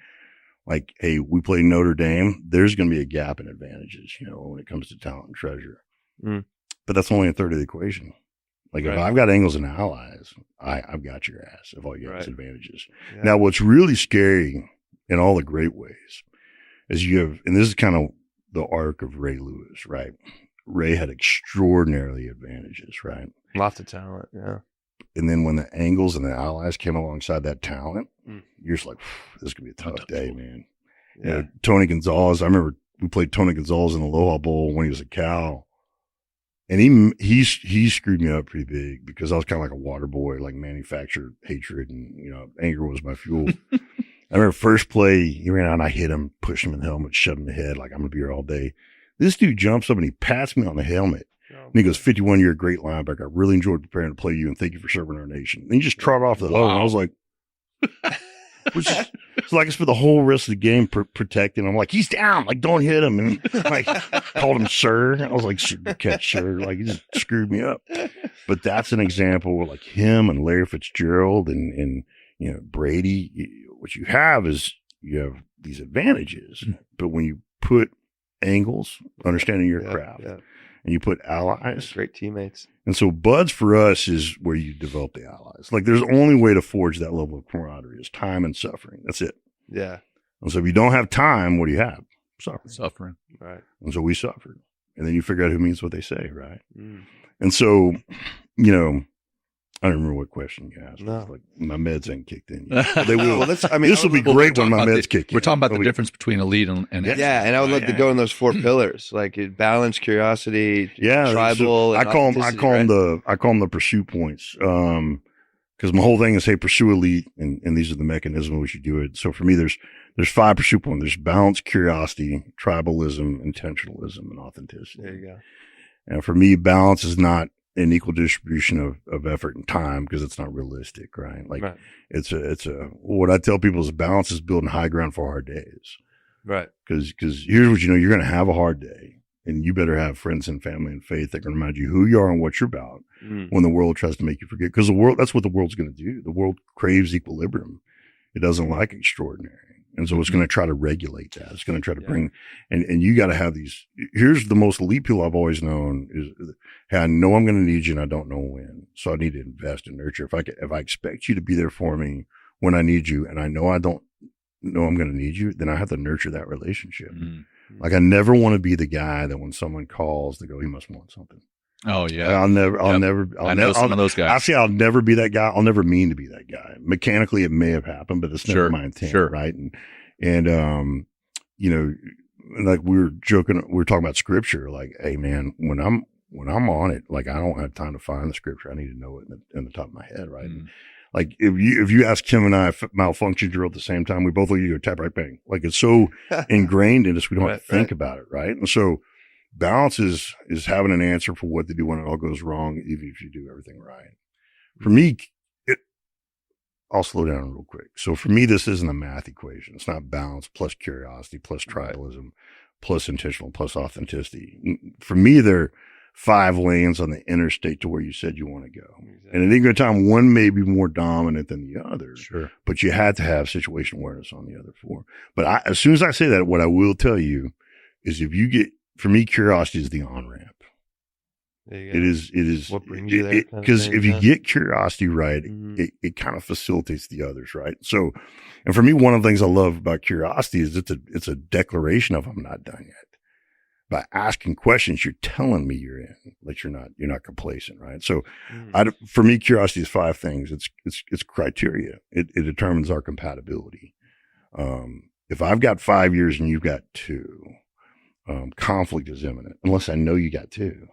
Like, hey, we play Notre Dame. There's going to be a gap in advantages, when it comes to talent and treasure. Mm. But that's only 1/3 of the equation. Like, if I've got angles and allies, I've got your ass if all you have is advantages. Yeah. Now, what's really scary in all the great ways is and this is kind of the arc of Ray Lewis, right? Ray had extraordinarily advantages, right? Lots of talent, yeah. And then when the angles and the allies came alongside that talent, you're just like, this could be a tough day, man. Yeah. Tony Gonzalez, I remember we played Tony Gonzalez in the Aloha Bowl when he was a Cal. And he screwed me up pretty big because I was kind of like a water boy, like manufactured hatred and, anger was my fuel. I remember first play, he ran out and I hit him, pushed him in the helmet, shoved him in the head, like I'm going to be here all day. This dude jumps up and he pats me on the helmet. And he goes, 51, you're a great linebacker. I really enjoyed preparing to play you and thank you for serving our nation. And he just trotted off the low. And I was like, it's like I spent the whole rest of the game protecting him. I'm like, he's down. Like, don't hit him. And like, called him sir. I was like, catch sir. Like, he just screwed me up. But that's an example where like him and Larry Fitzgerald and Brady, what you have is you have these advantages. But when you put angles, understanding your craft, and you put allies. Great teammates. And so buds for us is where you develop the allies. Like there's only way to forge that level of camaraderie is time and suffering. That's it. Yeah. And so if you don't have time, what do you have? Suffering. Right. And so we suffered. And then you figure out who means what they say, right? Mm. And so, I don't remember what question you asked. No. Like my meds ain't kicked in yet. They will. This will be great when my meds kick in. We're talking about the difference between elite and yeah. And I would like to go in those 4 pillars, like balance, curiosity, tribal. I call them the pursuit points. Cause my whole thing is, hey, pursue elite. And these are the mechanisms in which you do it. So for me, there's 5 pursuit points. There's balance, curiosity, tribalism, intentionalism, and authenticity. There you go. And for me, balance is not an equal distribution of effort and time because it's not realistic, right? Like it's what I tell people is balance is building high ground for hard days. Right. Cause here's what you're going to have a hard day and you better have friends and family and faith that can remind you who you are and what you're about when the world tries to make you forget. Cause that's what the world's going to do. The world craves equilibrium. It doesn't like extraordinary. And so it's going to try to regulate that. It's going to try to bring, and you got to have these. Here's the most elite people I've always known is, hey, I know I'm going to need you and I don't know when. So I need to invest and nurture. If I expect you to be there for me when I need you and I know I don't know I'm going to need you, then I have to nurture that relationship. Mm-hmm. Like I never want to be the guy that when someone calls, they go, he must want something. Oh yeah. I'll know some of those guys. Actually, I'll never be that guy. I'll never mean to be that guy. Mechanically, it may have happened, but it's never my intent. Sure. Right. And, you know, like we were talking about scripture, like, hey man, when I'm on it, like I don't have time to find the scripture. I need to know it in the top of my head. Right. Mm. Like if you ask Kim and I if malfunction drill at the same time, we both look at you, tap, right, bang. Like it's so ingrained in us. We don't have to think about it. Right. And so, balance is having an answer for what to do when it all goes wrong, even if you do everything right. For me, I'll slow down real quick. So for me, this isn't a math equation. It's not balance plus curiosity plus tribalism plus intentional plus authenticity. For me, they're 5 lanes on the interstate to where you said you want to go. Exactly. And at any given time, one may be more dominant than the other. Sure. But you had to have situation awareness on the other 4. But as soon as I say that, what I will tell you is for me, curiosity is the on-ramp. It is what brings you there. Because if you get curiosity right, it kind of facilitates the others, right? So, and for me, one of the things I love about curiosity is it's a declaration of I'm not done yet. By asking questions, you're telling me you're in, like you're not complacent, right? So, for me, curiosity is 5 things. It's criteria. It determines our compatibility. If I've got 5 years and you've got 2. Conflict is imminent unless I know you got 2.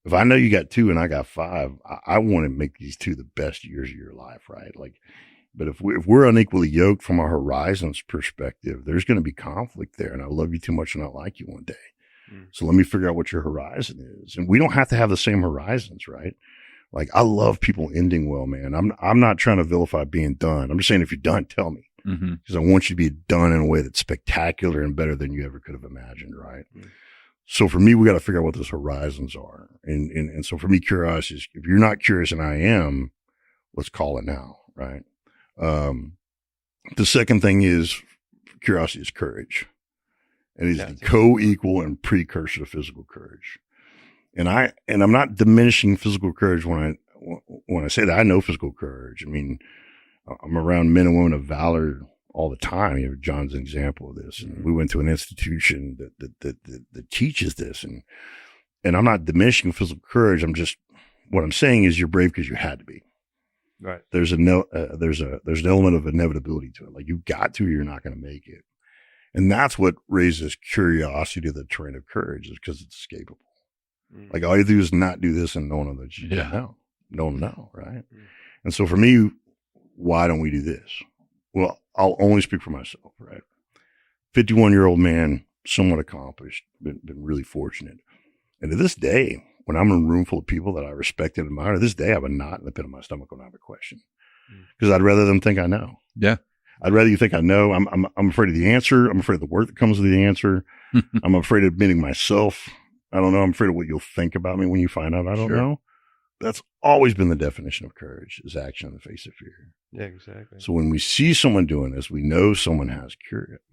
If I know you got 2 and I got 5, I want to make these 2 the best years of your life, right? Like, but if we're unequally yoked from our horizons perspective, there's going to be conflict there. And I love you too much to not like you one day. So let me figure out what your horizon is. And we don't have to have the same horizons, right? Like I love people ending well, man. I'm not trying to vilify being done. I'm just saying if you're done, tell me. Because I want you to be done in a way that's spectacular and better than you ever could have imagined, right? So for me, we got to figure out what those horizons are. And so for me, curiosity is, if you're not curious and I am, let's call it now, right? The second thing is curiosity is courage. And it's the co-equal and precursor to physical courage. And I'm not diminishing physical courage when I say that. I know physical courage. I mean, I'm around men and women of valor all the time. You know, John's an example of this. And we went to an institution that teaches this. And I'm not diminishing physical courage. What I'm saying is you're brave because you had to be. Right. There's an element of inevitability to it. Like you got to, or you're not going to make it. And that's what raises curiosity to the terrain of courage, is because it's escapable. Like all you do is not do this and no one that you don't know, right? And so for me, why don't we do this? Well, I'll only speak for myself, right? 51-year-old man, somewhat accomplished, been really fortunate. And to this day, when I'm in a room full of people that I respect and admire, to this day I have a knot in the pit of my stomach when I have a question. Because I'd rather them think I know. Yeah. I'd rather you think I know. I'm afraid of the answer. I'm afraid of the work that comes with the answer. I'm afraid of admitting myself. I don't know. I'm afraid of what you'll think about me when you find out I don't know. That's always been the definition of courage, is action in the face of fear. Yeah, exactly. So when we see someone doing this, we know someone has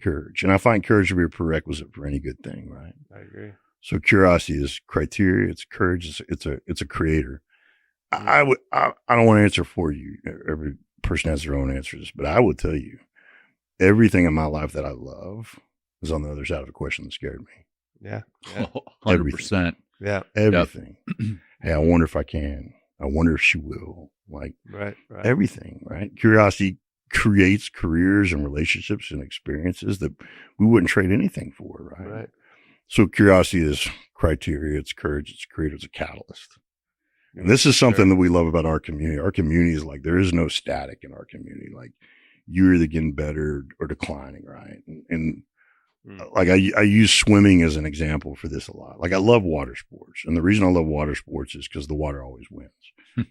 courage. And I find courage to be a prerequisite for any good thing, right? I agree. So curiosity is criteria. It's courage. It's a creator. I don't want to answer for you. Every person has their own answers, but I would tell you everything in my life that I love is on the other side of a question that scared me. Yeah. 100%. Yeah. Everything. Hey, I wonder if I can. I wonder if she will. Like everything, right? Curiosity creates careers and relationships and experiences that we wouldn't trade anything for, right? Right. So curiosity is criteria, it's courage, it's creator, it's a catalyst. And this is something that we love about our community. Our community is like, there is no static in our community. Like you're either getting better or declining, right? And like I use swimming as an example for this a lot. Like I love water sports. And the reason I love water sports is because the water always wins. I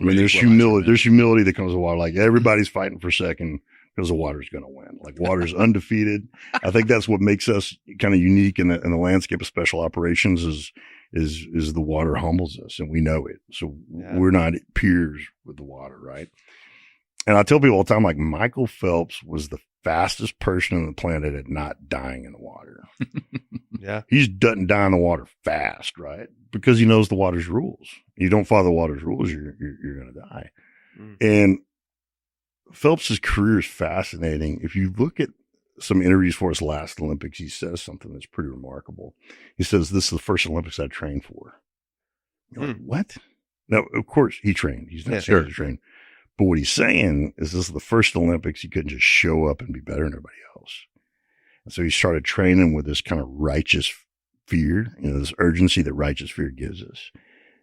mean, there's humility that comes with water. Like everybody's fighting for second because the water's going to win. Like water's undefeated. I think that's what makes us kind of unique in the landscape of special operations is the water humbles us and we know it. So we're not peers with the water, right? And I tell people all the time, like Michael Phelps was the fastest person on the planet at not dying in the water. Yeah. He doesn't die in the water fast, right? Because he knows the water's rules. You don't follow the water's rules, you're going to die. And Phelps's career is fascinating. If you look at some interviews for his last Olympics, he says something that's pretty remarkable. He says, "This is the first Olympics I trained for." You're like, what? Now, of course, he trained. He's not saying he trained. But what he's saying is this is the first Olympics he couldn't just show up and be better than everybody else. And so he started training with this kind of righteous fear, this urgency that righteous fear gives us.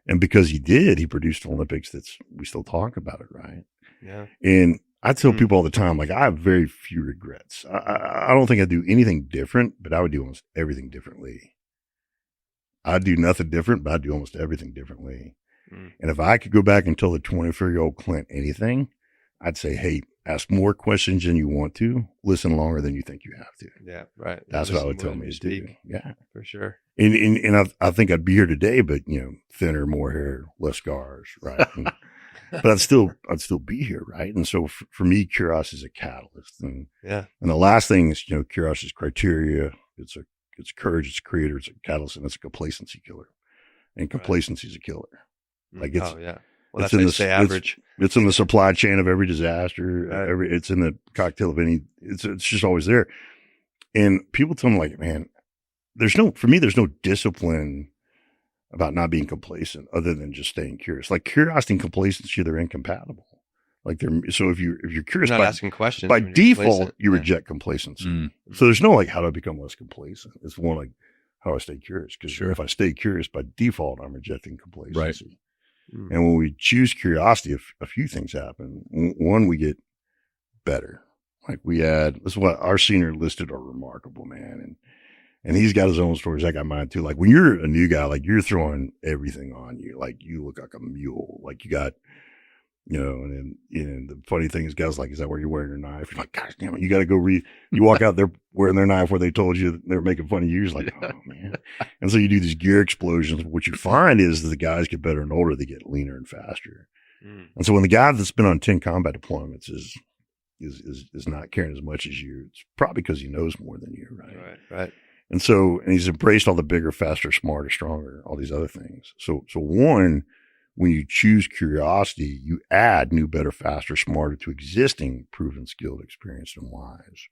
And because he did, he produced an Olympics we still talk about it, right? Yeah. And I tell people all the time, like, I have very few regrets. I don't think I do anything different, but I would do almost everything differently. I do nothing different, but I do almost everything differently. And if I could go back and tell the 24-year-old Clint anything, I'd say, hey, ask more questions than you want to, listen longer than you think you have to. Yeah, right. That's what I would tell me to do. Yeah, for sure. And I think I'd be here today, but thinner, more hair, less scars, right? But I'd still be here, right? And so for me, curiosity is a catalyst. And the last thing is, curiosity is criteria. It's courage, it's a creator, it's a catalyst, and it's a complacency killer. And complacency is a killer. Like it's, well, that's how you stay average. It's in the supply chain of every disaster. It's in the cocktail of any, it's just always there. And people tell me, like, man, for me, there's no discipline about not being complacent other than just staying curious. Like curiosity and complacency, they're incompatible. Like so if you're curious, you're not asking questions by default, you reject complacency. So there's no like, how do I become less complacent? It's more like, how do I stay curious? Because if I stay curious by default, I'm rejecting complacency. Right. And when we choose curiosity, a few things happen. One, we get better. Like this is what our senior listed are remarkable, man. And he's got his own stories. I got mine too. Like when you're a new guy, like you're throwing everything on you. Like you look like a mule. Like you got, and then, the funny thing is guys like, is that where you're wearing your knife? You're like, gosh damn it. You got to go you walk out there wearing their knife where they told you they were making fun of you. You're like, oh man. And so you do these gear explosions. What you find is that the guys get better and older, they get leaner and faster. And so when the guy that's been on 10 combat deployments is not caring as much as you, it's probably because he knows more than you. Right. And he's embraced all the bigger, faster, smarter, stronger, all these other things. So one, when you choose curiosity, you add new, better, faster, smarter to existing proven, skilled, experienced, and wise.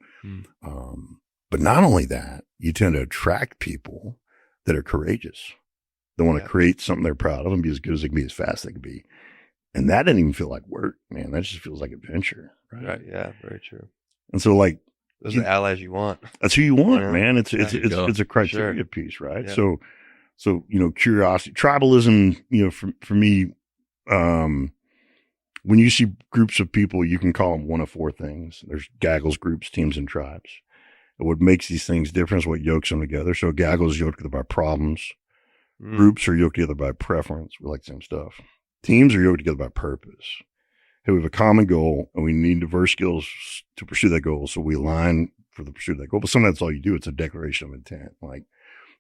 But not only that, you tend to attract people that are courageous. They want to create something they're proud of and be as good as they can be, as fast as they can be. And that doesn't even feel like work, man. That just feels like adventure. Right. Yeah. Very true. And so like, those are the allies you want. That's who you want, man. It's a criteria piece, right? Yeah. So, curiosity, tribalism, for me, when you see groups of people, you can call them one of four things. There's gaggles, groups, teams, and tribes. And what makes these things different is what yokes them together. So gaggles is yoked together by problems. Groups are yoked together by preference. We like the same stuff. Teams are yoked together by purpose. Hey, we have a common goal and we need diverse skills to pursue that goal. So we align for the pursuit of that goal. But sometimes that's all you do. It's a declaration of intent. Like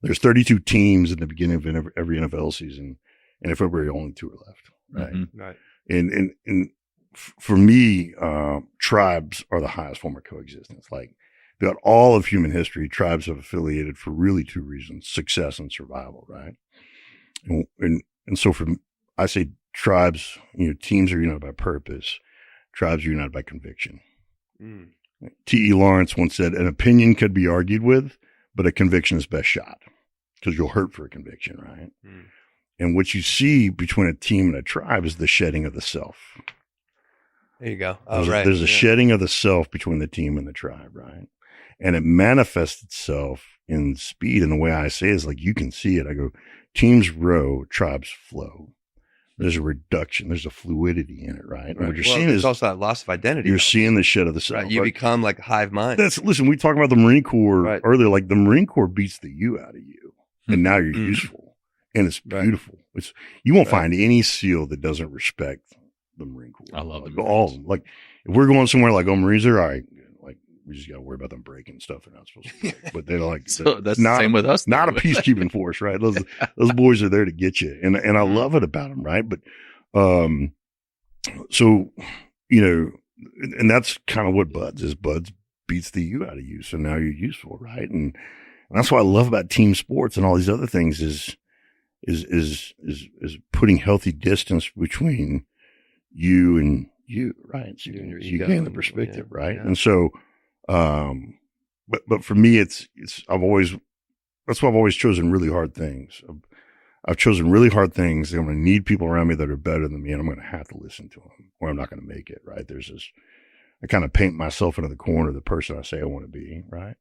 there's 32 teams in the beginning of every NFL season. And in February, only 2 are left. Right. Right. And for me, tribes are the highest form of coexistence. Like throughout all of human history, tribes have affiliated for really 2 reasons: success and survival. Right. And so I say tribes, teams are united by purpose. Tribes are united by conviction. T.E. Lawrence once said, an opinion could be argued with, but a conviction is best shot because you'll hurt for a conviction, right? And what you see between a team and a tribe is the shedding of the self. There you go. There's a shedding of the self between the team and the tribe, right? And it manifests itself in speed. And the way I say it is like, you can see it. I go, teams row, tribes flow. There's a reduction. There's a fluidity in it, right? And what you're seeing is also that loss of identity. You're seeing the shed of the self. Right. You become like a hive mind. Listen, we talked about the Marine Corps earlier. Like the Marine Corps beats the you out of you, and now you're useful, and it's beautiful. You won't find any SEAL that doesn't respect the Marine Corps. I love them. All of them. Like if we're going somewhere like, Marines are all right. Like we just got to worry about them breaking stuff they're not supposed to break. But they're like, so that's not, the same with us. Not a peacekeeping force, right? Those boys are there to get you, and I love it about them, right? But so and that's kind of what Buds is. Buds beats the you out of you. So now you're useful. Right. And that's what I love about team sports and all these other things is putting healthy distance between you and you. Right. So you gain the perspective. Yeah, right. Yeah. And so, but for me, that's why I've always chosen really hard things. I've chosen really hard things. I'm going to need people around me that are better than me, and I'm going to have to listen to them, or I'm not going to make it. Right? There's this. I kind of paint myself into the corner of the person I say I want to be. Right?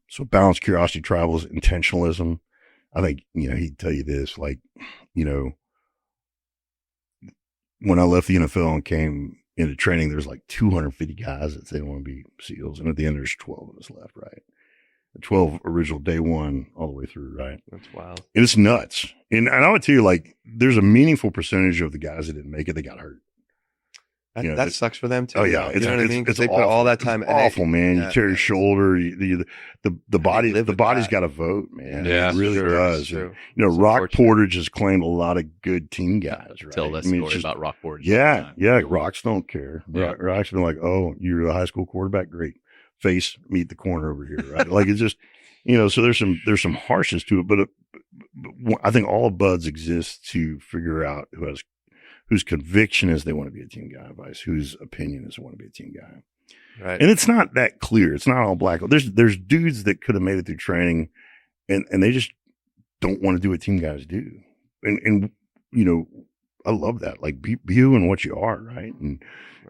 So balance, curiosity, travels, intentionalism. I think he'd tell you this. Like, when I left the NFL and came into training, there's like 250 guys that say they want to be SEALs, and at the end, there's 12 of us left. Right? The 12 original day one all the way through, right? That's wild. And it's nuts. And I would tell you, like, there's a meaningful percentage of the guys that didn't make it, they got hurt. That sucks for them too. Oh yeah, you know what I mean? It's they put all that time. It's awful, man. You tear your shoulder. The body's got to vote, man. Yeah, it really does. True. Rock Portage has claimed a lot of good team guys. Right? Tell that story about Rock Portage. Yeah. Rocks don't care. Yeah. Rocks been like, oh, you're a high school quarterback, great. Face, meet the corner over here, right? Like it's just, so there's some harshness to it, but I think all buds exist to figure out whose conviction is they want to be a team guy, vice whose opinion is they want to be a team guy. Right. And it's not that clear. It's not all black. There's dudes that could have made it through training and they just don't want to do what team guys do. And I love that. Like be you and what you are, right?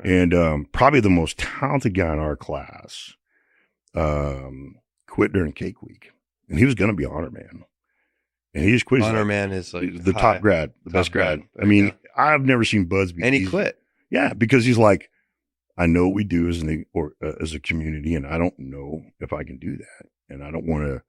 And probably the most talented guy in our class quit during cake week, and he was going to be honor man, and he just quit. Honor man is like the top grad, the best grad. I mean, I've never seen Buds be. And he quit. Yeah, because he's like, I know what we do as a community, and I don't know if I can do that, and I don't want to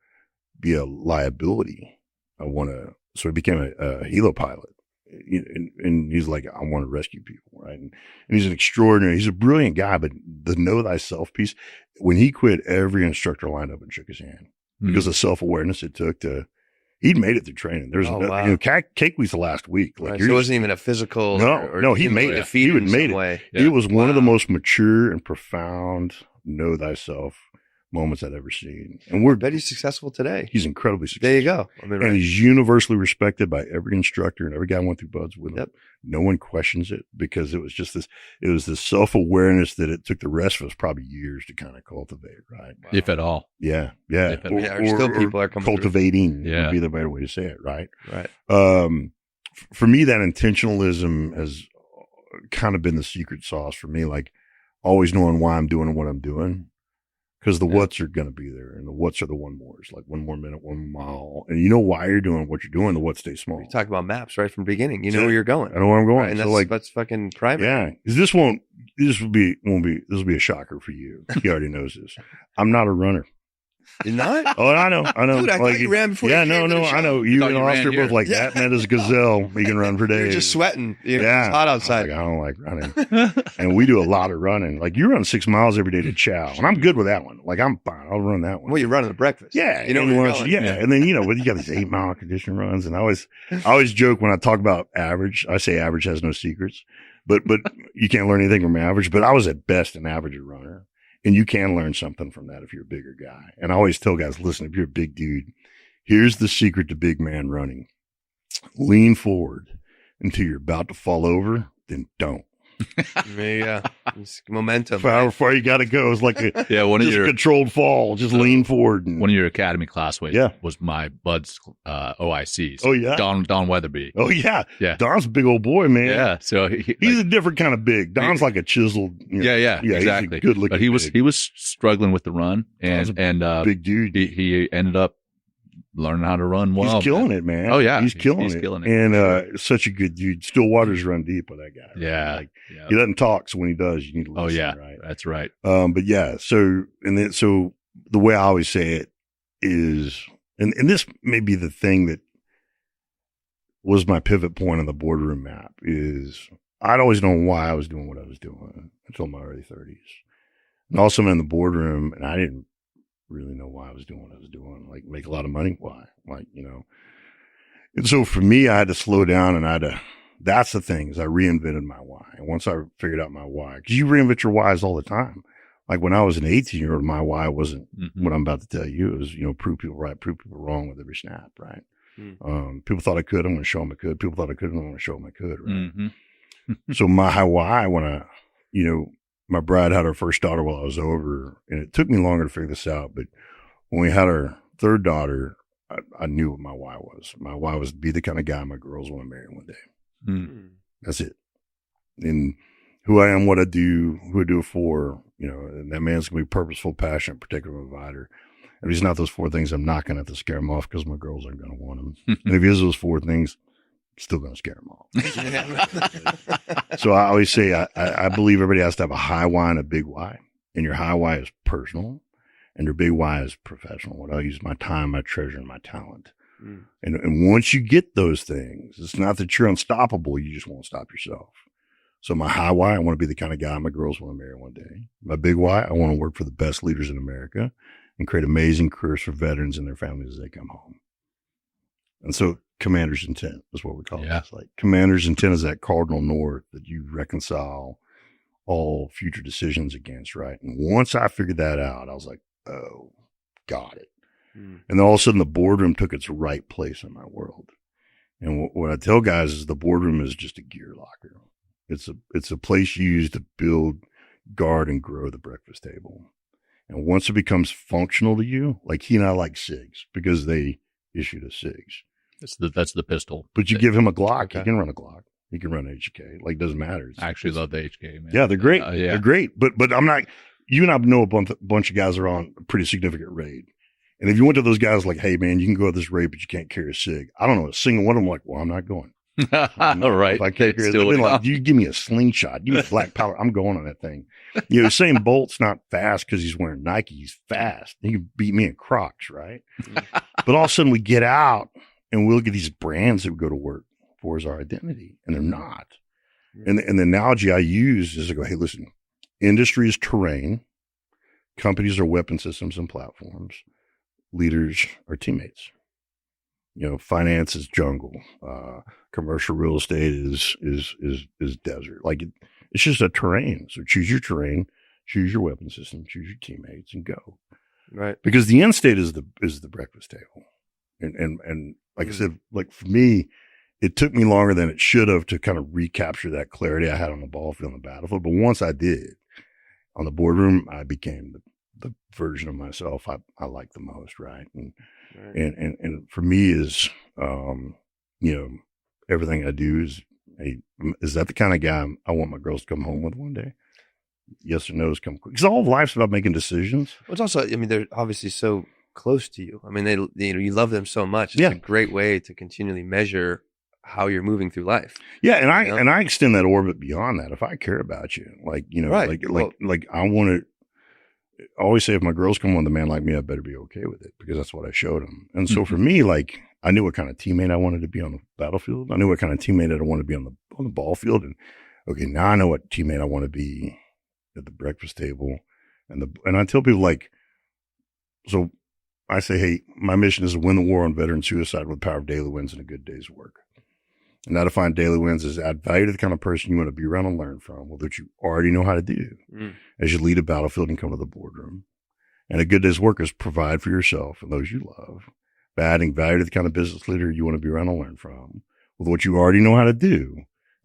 be a liability. So he became a helo pilot. And he's like, I want to rescue people, right? And he's he's a brilliant guy, but the know thyself piece, when he quit, every instructor lined up and shook his hand because of self-awareness it took he'd made it through training. There's cake week's the last week. Like, so it wasn't even a physical. No, he made it. He would made it. Yeah. It was one of the most mature and profound know thyself moments I've ever seen. And I bet he's successful today. He's incredibly successful. There you go. And he's universally respected by every instructor, and every guy went through Buds with him. Yep. No one questions it because it was just this self-awareness that it took the rest of us probably years to kind of cultivate, right? Wow. If at all. Yeah. Still people are coming cultivating through. Would be the better way to say it, right? Right. For me, that intentionalism has kind of been the secret sauce for me, like always knowing why I'm doing what I'm doing. Because the what's are going to be there, and the what's are the one mores, like 1 more minute, 1 mile. And you know why you're doing what you're doing, the what stays small. You talk about maps right from the beginning. You know where you're going. I know where I'm going. Right, and that's fucking primary. Yeah. This will be a shocker for you. He already knows this. I'm not a runner. You're not? Oh, I know. Dude, I thought you ran before. Yeah, no, I know. You and Oscar are both like that man is a gazelle. He can run for days. You're just sweating. It's hot outside. I don't like running. And we do a lot of running. Like you run 6 miles every day to chow. And I'm good with that one. Like I'm fine. I'll run that one. Well, you're running the breakfast. Yeah. You know where you're going. Yeah. And then, you got these 8 mile condition runs. And I always joke when I talk about average, I say average has no secrets, but you can't learn anything from average. But I was at best an average runner. And you can learn something from that if you're a bigger guy. And I always tell guys, listen, if you're a big dude, here's the secret to big man running. Lean forward until you're about to fall over, then don't. Yeah. It's momentum. How far you got to go. It's like a controlled fall. Just lean forward. One of your academy classmates was my Bud's OICs. Oh, yeah. Don Weatherby. Oh, yeah. Yeah. Don's a big old boy, man. Yeah. So he's a different kind of big. Don's like a chiseled. Yeah, exactly. Good looking. But he was struggling with the run, and big dude. He ended up learning how to run well. He's killing it, man. Oh yeah, he's killing it. And such a good dude. Stillwater's run deep with that guy. Right? Yeah. He doesn't talk, so when he does, you need to listen. Oh yeah, right? That's right. But yeah, so the way I always say it is, and this may be the thing that was my pivot point on the boardroom map, is I'd always known why I was doing what I was doing until my early 30s. And also I'm in the boardroom, and I didn't really know why I was doing what I was doing. Like, make a lot of money? Why? And so for me, I had to slow down, and I had to that's the thing is I reinvented my why. And once I figured out my why, because you reinvent your whys all the time. Like when I was an 18-year-old, my why wasn't what I'm about to tell you. It was, prove people right, prove people wrong with every snap, right? People thought I could, I'm going to show them I could. People thought I couldn't, I'm going to show them I could, right? So my why, when I, my bride had her first daughter while I was over, and it took me longer to figure this out, but when we had our third daughter, I knew what my why was. My why was to be the kind of guy my girls want to marry one day. That's it. And who I am, what I do, who I do it for, and that man's going to be purposeful, passionate, protective, and provider. If he's not those 4 things, I'm not going to have to scare him off because my girls aren't going to want him. And if he is those 4 things, I'm still going to scare him off. So I always say, I believe everybody has to have a high why and a big why. And your high why is personal. And your big why is professional. What I use my time, my treasure, and my talent. And once you get those things, it's not that you're unstoppable. You just won't stop yourself. So my high why, I want to be the kind of guy my girls want to marry one day. My big why, I want to work for the best leaders in America and create amazing careers for veterans and their families as they come home. And so commander's intent is what we call it. It's like commander's intent is that cardinal north that you reconcile all future decisions against, right? And once I figured that out, I was like, oh, got it. And then all of a sudden the boardroom took its right place in my world. And what I tell guys is the boardroom is just a gear locker. It's a place you use to build, guard, and grow the breakfast table. And once it becomes functional to you, like he and I like SIGs because they issued us SIGs. That's the pistol. But you give him a Glock, he can run a Glock. He can run HK. Like, doesn't matter. I actually love the HK, man. Yeah, they're great. They're great. But I'm not, you and I know a bunch of guys are on a pretty significant raid. And if you went to those guys like, hey, man, you can go to this raid, but you can't carry a SIG. I don't know a single one of them like, well, I'm not going. All right. If I can't carry it, like, you give me a slingshot, give me black powder, I'm going on that thing. Usain Bolt's not fast because he's wearing Nike. He's fast. He can beat me in Crocs, right? But all of a sudden we get out and we look at these brands that we go to work for as our identity, and they're not. And the analogy I use is I go, hey, listen, industry is terrain. Companies are weapon systems and platforms. Leaders are teammates. Finance is jungle. Commercial real estate is desert. Like it's just a terrain. So choose your terrain, choose your weapon system, choose your teammates, and go. Right. Because the end state is the breakfast table. And like I said, like for me, it took me longer than it should have to kind of recapture that clarity I had on the ball field and the battlefield. But once I did, on the boardroom, I became the version of myself I like the most, right? And for me is, everything I do is, hey, is that the kind of guy I want my girls to come home with one day? Yes or no's come quick. Because all of life's about making decisions. Well, it's also, they're obviously so close to you. You love them so much. It's a great way to continually measure how you're moving through life. Yeah. And I extend that orbit beyond that. If I care about you, like I want to always say, if my girls come with a man like me, I better be okay with it because that's what I showed them. And so for me, like, I knew what kind of teammate I wanted to be on the battlefield. I knew what kind of teammate I wanted to be on the ball field. And okay, now I know what teammate I want to be at the breakfast table. And I tell people, like, so I say, hey, my mission is to win the war on veteran suicide with the power of daily wins and a good day's work. And I define daily wins as add value to the kind of person you want to be around and learn from, well, that you already know how to do as you lead a battlefield and come to the boardroom. And a good day's work is provide for yourself and those you love by adding value to the kind of business leader you want to be around and learn from with what you already know how to do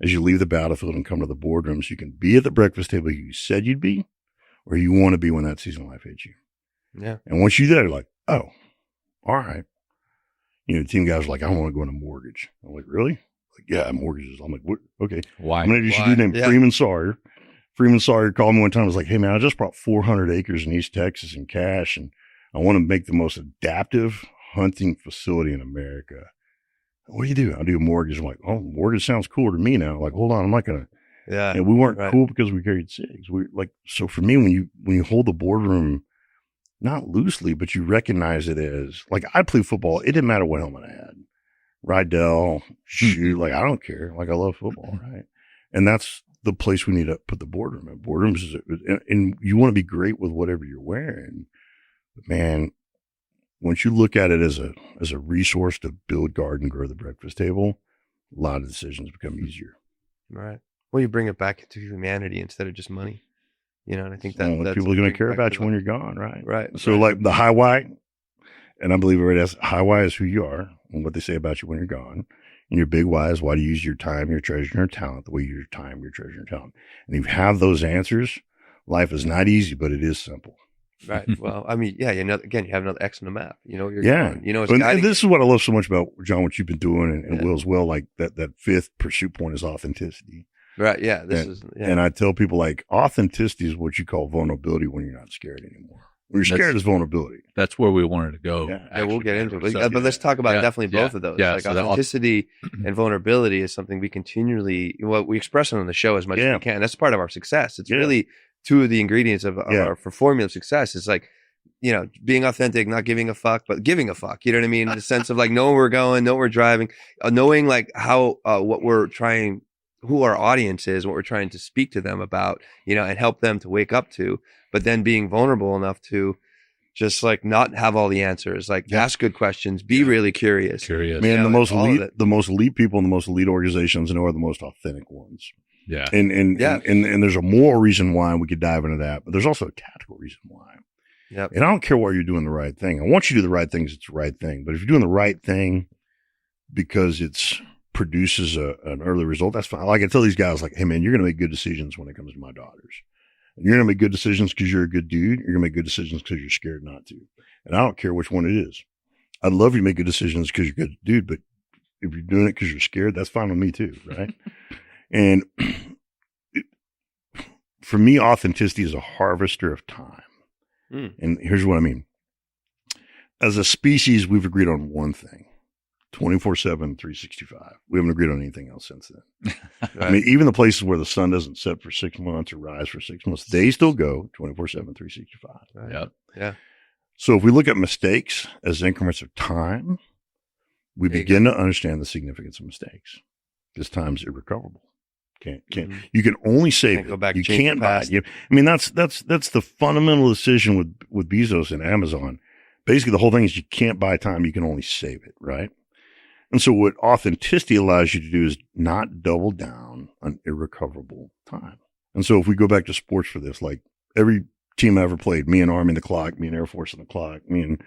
as you leave the battlefield and come to the boardroom so you can be at the breakfast table you said you'd be or you want to be when that season of life hits you. Yeah. And once you're there, you're like, oh, all right. The team guys are like, I want to go into mortgage. I'm like, really? Like, yeah, mortgages. I'm like, what? Okay. Why? I'm going to introduce a dude named Freeman Sawyer. Freeman Sawyer called me one time. I was like, hey, man, I just brought 400 acres in East Texas in cash, and I want to make the most adaptive hunting facility in America. What do you do? I do a mortgage. I'm like, oh, mortgage sounds cooler to me now. I'm like, hold on, I'm not going to. Yeah. And we weren't cool because we carried SIGs. We like, so for me, when you hold the boardroom, not loosely, but you recognize it as, like, I play football. It didn't matter what helmet I had. Rydell, shoe, like, I don't care. Like, I love football, right? And that's the place we need to put the boardroom in. Boardrooms is, and you want to be great with whatever you're wearing. But man, once you look at it as a resource to build, guard, and grow the breakfast table, a lot of decisions become easier. Right. Well, you bring it back to humanity instead of just money. You know, and I think Well, that's people are going to care about perspective you when you're gone, right? Right. So like the high why, and I believe it as high why is who you are and what they say about you when you're gone. And your big why is why do you use your time, your treasure, and your talent the way you use your time, your treasure, and talent. And if you have those answers, life is not easy, but it is simple. Right. Well, I mean, yeah, again, you have another X on the map. You know, you're Yeah. going. You know, it's and this is what I love so much about John, what you've been doing, and Will as well. Like that fifth pursuit point is authenticity. Right. Yeah. And I tell people like authenticity is what you call vulnerability when you're not scared anymore. When you're scared is vulnerability. That's where we wanted to go. Yeah, we'll get into it. But let's talk about definitely both of those. Yeah, like so authenticity and vulnerability is something we continually, we express it on the show as much as we can. That's part of our success. It's really two of the ingredients of our formula of success. It's like, you know, being authentic, not giving a fuck, but giving a fuck. You know what I mean? In the sense of like, knowing where we're going, know where we're driving, knowing like how, what we're trying, who our audience is, what we're trying to speak to them about, you know, and help them to wake up to, but then being vulnerable enough to just like not have all the answers, like ask good questions, be really curious. Man, you know, the most elite people in the most elite organizations are the most authentic ones. Yeah. And there's a moral reason why, and we could dive into that, but there's also a tactical reason why. Yep. And I don't care why you're doing the right thing. I want you to do the right thing because it's the right thing. But if you're doing the right thing because it's produces an early result, that's fine. Like I tell these guys, like, hey man, you're going to make good decisions when it comes to my daughters. And you're going to make good decisions because you're a good dude. You're going to make good decisions because you're scared not to. And I don't care which one it is. I'd love you to make good decisions because you're a good dude, but if you're doing it because you're scared, that's fine with me too, right? And for me, authenticity is a harvester of time. And here's what I mean. As a species, we've agreed on one thing, 24/7, 365. We haven't agreed on anything else since then. Right. I mean, even the places where the sun doesn't set for 6 months or rise for 6 months, they still go 24/7, 365. Right. Yep. Yeah. So if we look at mistakes as increments of time, we begin to understand the significance of mistakes. Because time's irrecoverable. You can only save it. Go back, you can't buy it. I mean, that's the fundamental decision with Bezos and Amazon. Basically, the whole thing is you can't buy time. You can only save it, right? And so what authenticity allows you to do is not double down on irrecoverable time. And so if we go back to sports for this, like every team I ever played, me and Army and the clock, me and Air Force and the clock, me and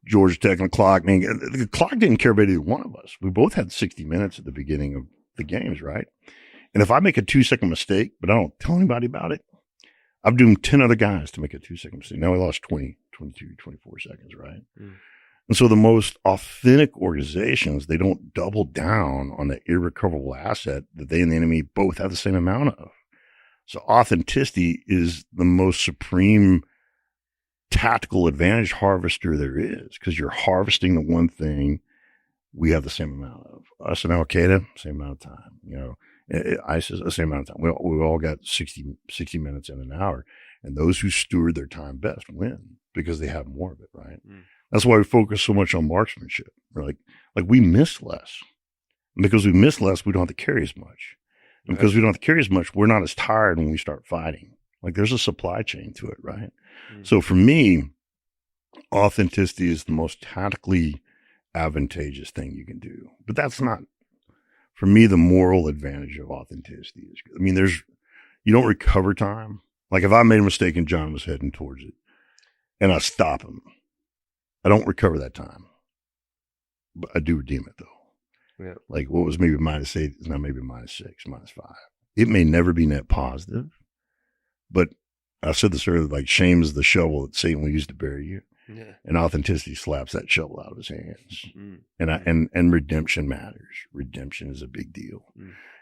Georgia Tech and the clock, the clock didn't care about either one of us. We both had 60 minutes at the beginning of the games, right? And if I make a 2-second mistake, but I don't tell anybody about it, I've doomed 10 other guys to make a 2-second mistake. Now we lost 20, 22, 24 seconds, right? And so the most authentic organizations, they don't double down on the irrecoverable asset that they and the enemy both have the same amount of. So authenticity is the most supreme tactical advantage harvester there is, because you're harvesting the one thing we have the same amount of. Us and Al Qaeda, same amount of time. You know, ISIS, the same amount of time. We all got 60 minutes in an hour. And those who steward their time best win because they have more of it, right? That's why we focus so much on marksmanship. We're like we miss less. And because we miss less, we don't have to carry as much. And because we don't have to carry as much, we're not as tired when we start fighting. Like there's a supply chain to it, right? So for me, authenticity is the most tactically advantageous thing you can do. But that's not, for me, the moral advantage of authenticity is, I mean, you don't recover time. Like if I made a mistake and John was heading towards it and I stop him, I don't recover that time. But I do redeem it though. Yeah. Like what was maybe -8 is now maybe -6, -5. It may never be net positive, but I said this earlier, like shame is the shovel that Satan will use to bury you. Yeah. And authenticity slaps that shovel out of his hands. And redemption matters. Redemption is a big deal.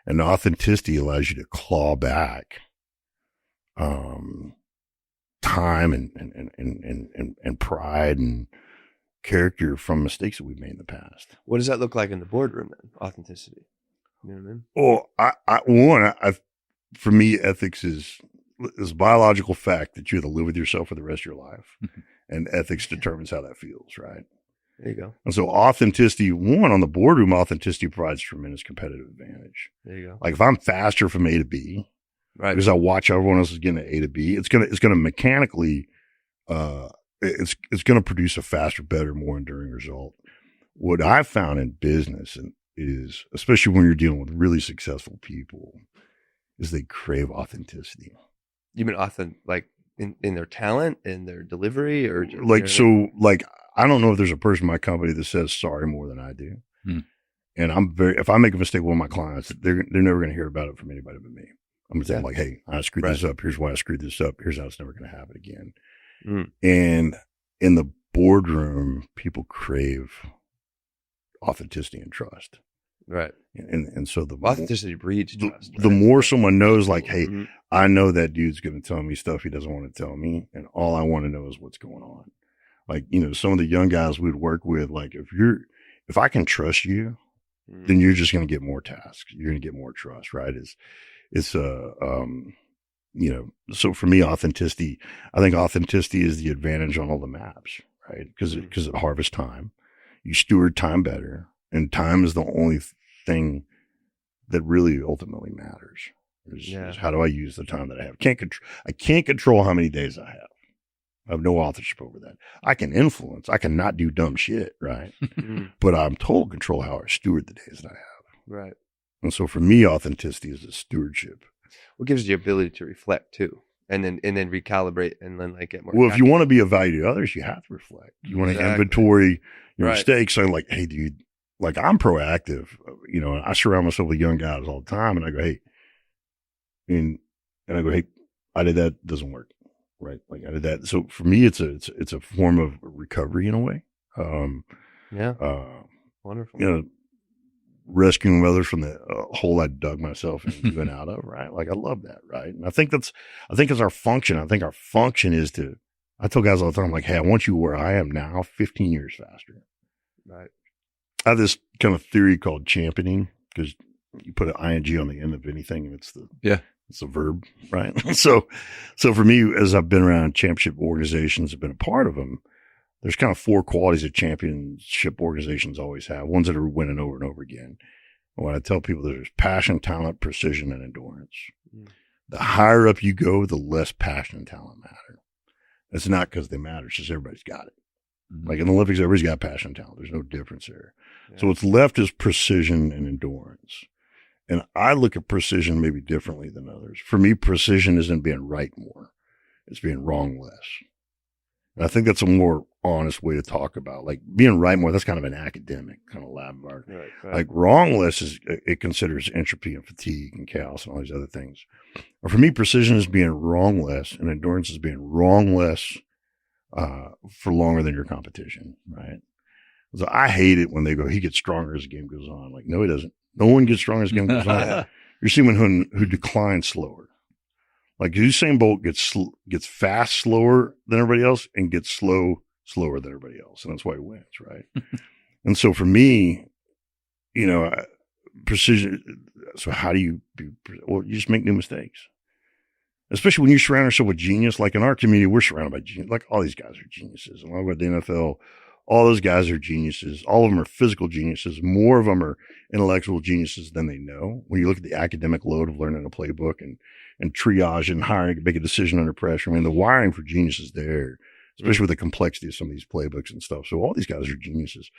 And authenticity allows you to claw back time and pride and character from mistakes that we've made in the past. What does that look like in the boardroom then? Authenticity. You know what I mean? For me, ethics is a biological fact that you have to live with yourself for the rest of your life. And ethics determines how that feels, right? There you go. And so authenticity, on the boardroom, authenticity provides tremendous competitive advantage. There you go. Like if I'm faster from A to B, right? Because I watch everyone else is getting to A to B, it's gonna mechanically, it's gonna produce a faster, better, more enduring result. What I've found in business, and is, especially when you're dealing with really successful people, is they crave authenticity. You mean like in their talent, in their delivery, or just, like, so like, I don't know if there's a person in my company that says sorry more than I do. And if I make a mistake with one of my clients, they're never going to hear about it from anybody but me. I'm going to say like, hey, I screwed this up. Here's why I screwed this up. Here's how it's never going to happen again. And in the boardroom, people crave authenticity and trust. Right. And so the authenticity breeds trust. The more someone knows, like, hey, I know that dude's going to tell me stuff he doesn't want to tell me. And all I want to know is what's going on. Like, you know, some of the young guys we'd work with, like, if I can trust you, then you're just going to get more tasks. You're going to get more trust, right? You know, so for me, authenticity, I think authenticity is the advantage on all the maps, right? Because it harvests time. You steward time better, and time is the only thing that really ultimately matters. Is how do I use the time that I have? I can't control how many days I have. I have no authorship over that. I can influence. I can not do dumb shit, right? But I'm total control how I steward the days that I have. Right. And so for me, authenticity is a stewardship. What gives you the ability to reflect too, and then recalibrate, and then like get more. Well, if you want to be of value to others, you have to reflect. You want to inventory your mistakes. So like, hey, dude, like I'm proactive. You know, I surround myself with young guys all the time, and I go, hey, and I go, hey, I did that. Doesn't work. Right. Like I did that. So for me, it's a form of recovery in a way. Wonderful. You know, rescuing others from the hole I dug myself into out of. Right. Like I love that. Right. And I think it's our function. I think our function is I tell guys all the time, like, hey, I want you where I am now, 15 years faster. Right. I have this kind of theory called championing, because you put an ing on the end of anything and it's a verb, right? So for me, as I've been around championship organizations, I've been a part of them. There's kind of 4 qualities that championship organizations always have. Ones that are winning over and over again. And when I tell people, there's passion, talent, precision, and endurance. The higher up you go, the less passion and talent matter. It's not because they matter. It's just everybody's got it. Like in the Olympics, everybody's got passion and talent. There's no difference there. So what's left is precision and endurance. And I look at precision maybe differently than others. For me, precision isn't being right more. It's being wrong less. And I think that's a more honest way to talk about, like being right more. That's kind of an academic kind of lab art. Right. Like wrong less it considers entropy and fatigue and chaos and all these other things. Or for me, precision is being wrong less, and endurance is being wrong less for longer than your competition. Right. So I hate it when they go, he gets stronger as the game goes on. Like, no, he doesn't. No one gets stronger as the game goes on. You're seeing who declines slower. Like Usain Bolt gets fast slower than everybody else and gets slower than everybody else. And that's why he wins, right? And so for me, you know, precision. So how do you you just make new mistakes. Especially when you surround yourself with genius. Like in our community, we're surrounded by genius. Like all these guys are geniuses. And I go to the NFL, all those guys are geniuses. All of them are physical geniuses. More of them are intellectual geniuses than they know. When you look at the academic load of learning a playbook and triage and hiring to make a decision under pressure, I mean, the wiring for genius is there, especially with the complexity of some of these playbooks and stuff. So all these guys are geniuses.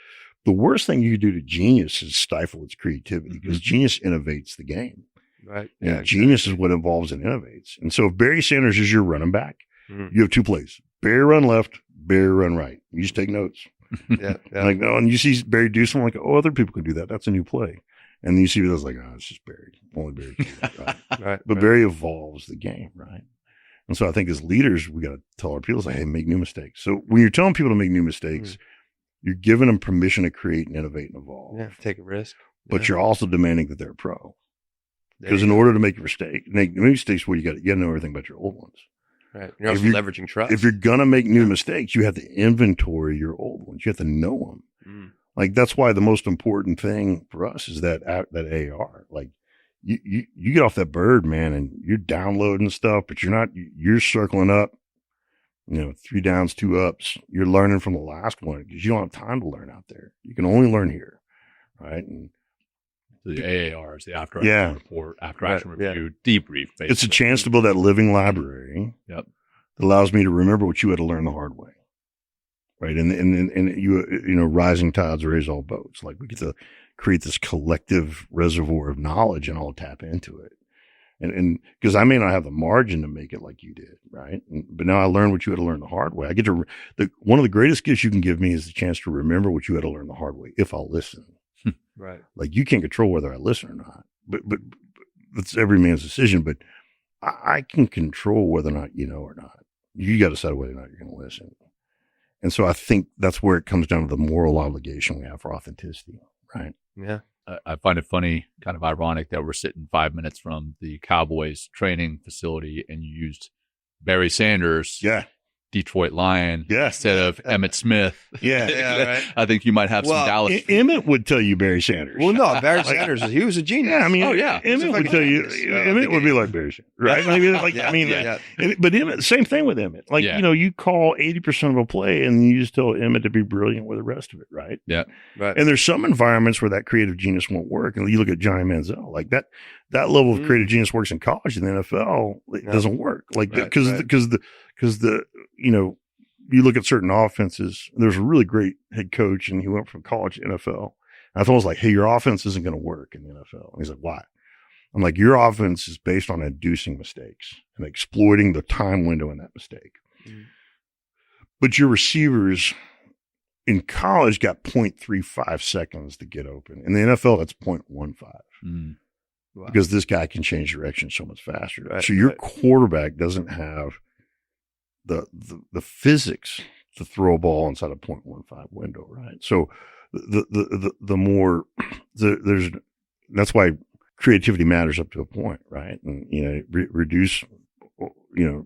The worst thing you can do to genius is stifle its creativity, because genius innovates the game. Right. And genius is what evolves and innovates. And so if Barry Sanders is your running back, you have 2 plays. Barry run left, Barry run right. You just take notes. Like, oh, and you see Barry do something, like, oh, other people can do that. That's a new play. And then you see those like, oh, it's just Barry. Only Barry can do that, right? But Barry evolves the game, right? And so I think as leaders, we got to tell our people, like, hey, make new mistakes. So when you're telling people to make new mistakes, you're giving them permission to create and innovate and evolve. Yeah, take a risk. But you're also demanding that they're a pro. Because in order to make mistakes, well, you got to know everything about your old ones. Right. You're also leveraging trust. If you're going to make new mistakes, you have to inventory your old ones. You have to know them. Like, that's why the most important thing for us is that AR. Like, you get off that bird, man, and you're downloading stuff, but you're circling up, 3 downs, 2 ups. You're learning from the last one because you don't have time to learn out there. You can only learn here. Right. And the AAR is the after action report, after action review, debrief. Basically. It's a chance to build that living library. That allows me to remember what you had to learn the hard way. Right. And you rising tides raise all boats. Like, we get to create this collective reservoir of knowledge and I'll tap into it. And because I may not have the margin to make it like you did, right? But now I learned what you had to learn the hard way. I get to, one of the greatest gifts you can give me is the chance to remember what you had to learn the hard way if I'll listen. Right. Like you can't control whether I listen or not, but it's every man's decision. But I can control whether or not you know or not. You got to decide whether or not you're going to listen. And so I think that's where it comes down to the moral obligation we have for authenticity, right? Yeah. I find it funny, kind of ironic that we're sitting 5 minutes from the Cowboys training facility and you used Barry Sanders. Yeah. Detroit Lion Yeah. instead of Emmitt Smith. Yeah. Yeah, right. I think you might have some Dallas. Emmett would tell you Barry Sanders. Well, no, Barry Sanders, he was a genius. Yeah, I mean, Emmett would tell you, Emmett would be like Barry Sanders, right? But Emmett, same thing with Emmett. Like, you call 80% of a play and you just tell Emmett to be brilliant with the rest of it, right? Yeah. Right. And there's some environments where that creative genius won't work. And you look at Johnny Manziel, like that level of creative genius works in college and the NFL, it doesn't work. Like, because you look at certain offenses, there's a really great head coach and he went from college to NFL. And I thought it was like, hey, your offense isn't going to work in the NFL. And he's like, why? I'm like, your offense is based on inducing mistakes and exploiting the time window in that mistake. Mm. But your receivers in college got 0.35 seconds to get open. In the NFL, that's 0.15. Mm. Wow. Because this guy can change direction so much faster. Right, so your quarterback doesn't have the physics to throw a ball inside a 0.15 window, right? So the more there's that's why creativity matters up to a point, right? And reduce,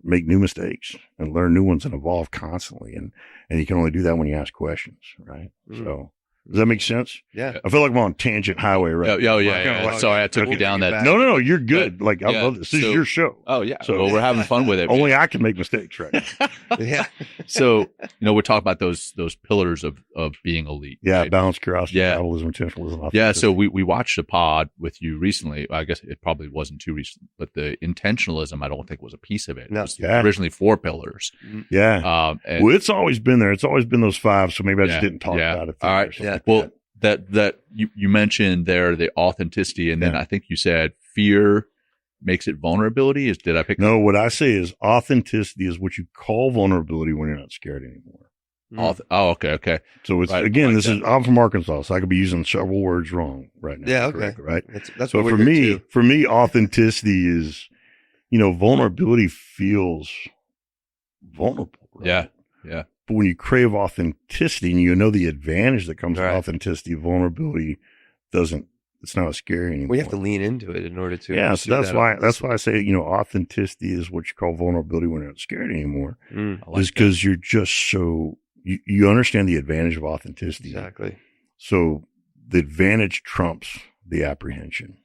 make new mistakes and learn new ones and evolve constantly, and you can only do that when you ask questions, right? Mm-hmm. So. Does that make sense? Yeah. I feel like I'm on tangent highway, right? Yeah. Sorry, I took you down that. No, you're good. Like, I love this. This is your show. Oh, yeah. So well, we're having fun with it. Only I can make mistakes, right? Yeah. So, we're talking about those pillars of being elite. Yeah. Right? Balance, curiosity, metabolism, intentionalism. Yeah. So we watched a pod with you recently. I guess it probably wasn't too recent, but the intentionalism, I don't think was a piece of it. No. It was originally 4 pillars. Yeah. Well, it's always been there. It's always been those 5. So maybe I just didn't talk about it. All right. Yeah. Well, that you mentioned there, the authenticity, and then I think you said fear makes it vulnerability. Did I pick? No, what I say is authenticity is what you call vulnerability when you're not scared anymore. Okay. So it's I'm from Arkansas, so I could be using several words wrong right now. Yeah, okay. Correct, right? That's so what for me, authenticity is, vulnerability feels vulnerable. Right? Yeah. But when you crave authenticity and the advantage that comes with authenticity, vulnerability it's not as scary anymore. We have to lean into it in order to. Yeah. So that's why I say, authenticity is what you call vulnerability when you're not scared anymore. Is because you're just so, you understand the advantage of authenticity. Exactly. So the advantage trumps the apprehension.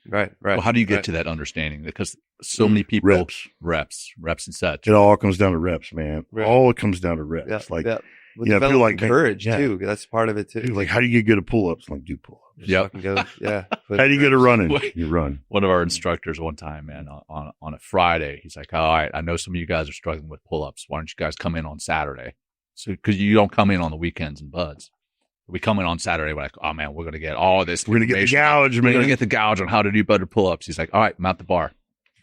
Right. Well, how do you get to that understanding? Because so many people reps and such. It all comes down to reps, man. Right. All it comes down to reps. Feel like courage too. That's part of it too. Like, how do you get good at pull-ups? Like, do pull-ups. Yep. How do you get a running? You run. One of our instructors one time, man, on a Friday, he's like, all right, I know some of you guys are struggling with pull-ups. Why don't you guys come in on Saturday? So, because you don't come in on the weekends and buds. We come in on Saturday, we're like, oh man, we're going to get all this. We're going to get the gouge, man. We're going to get the gouge on how to do better pull-ups. He's like, all right, mount the bar.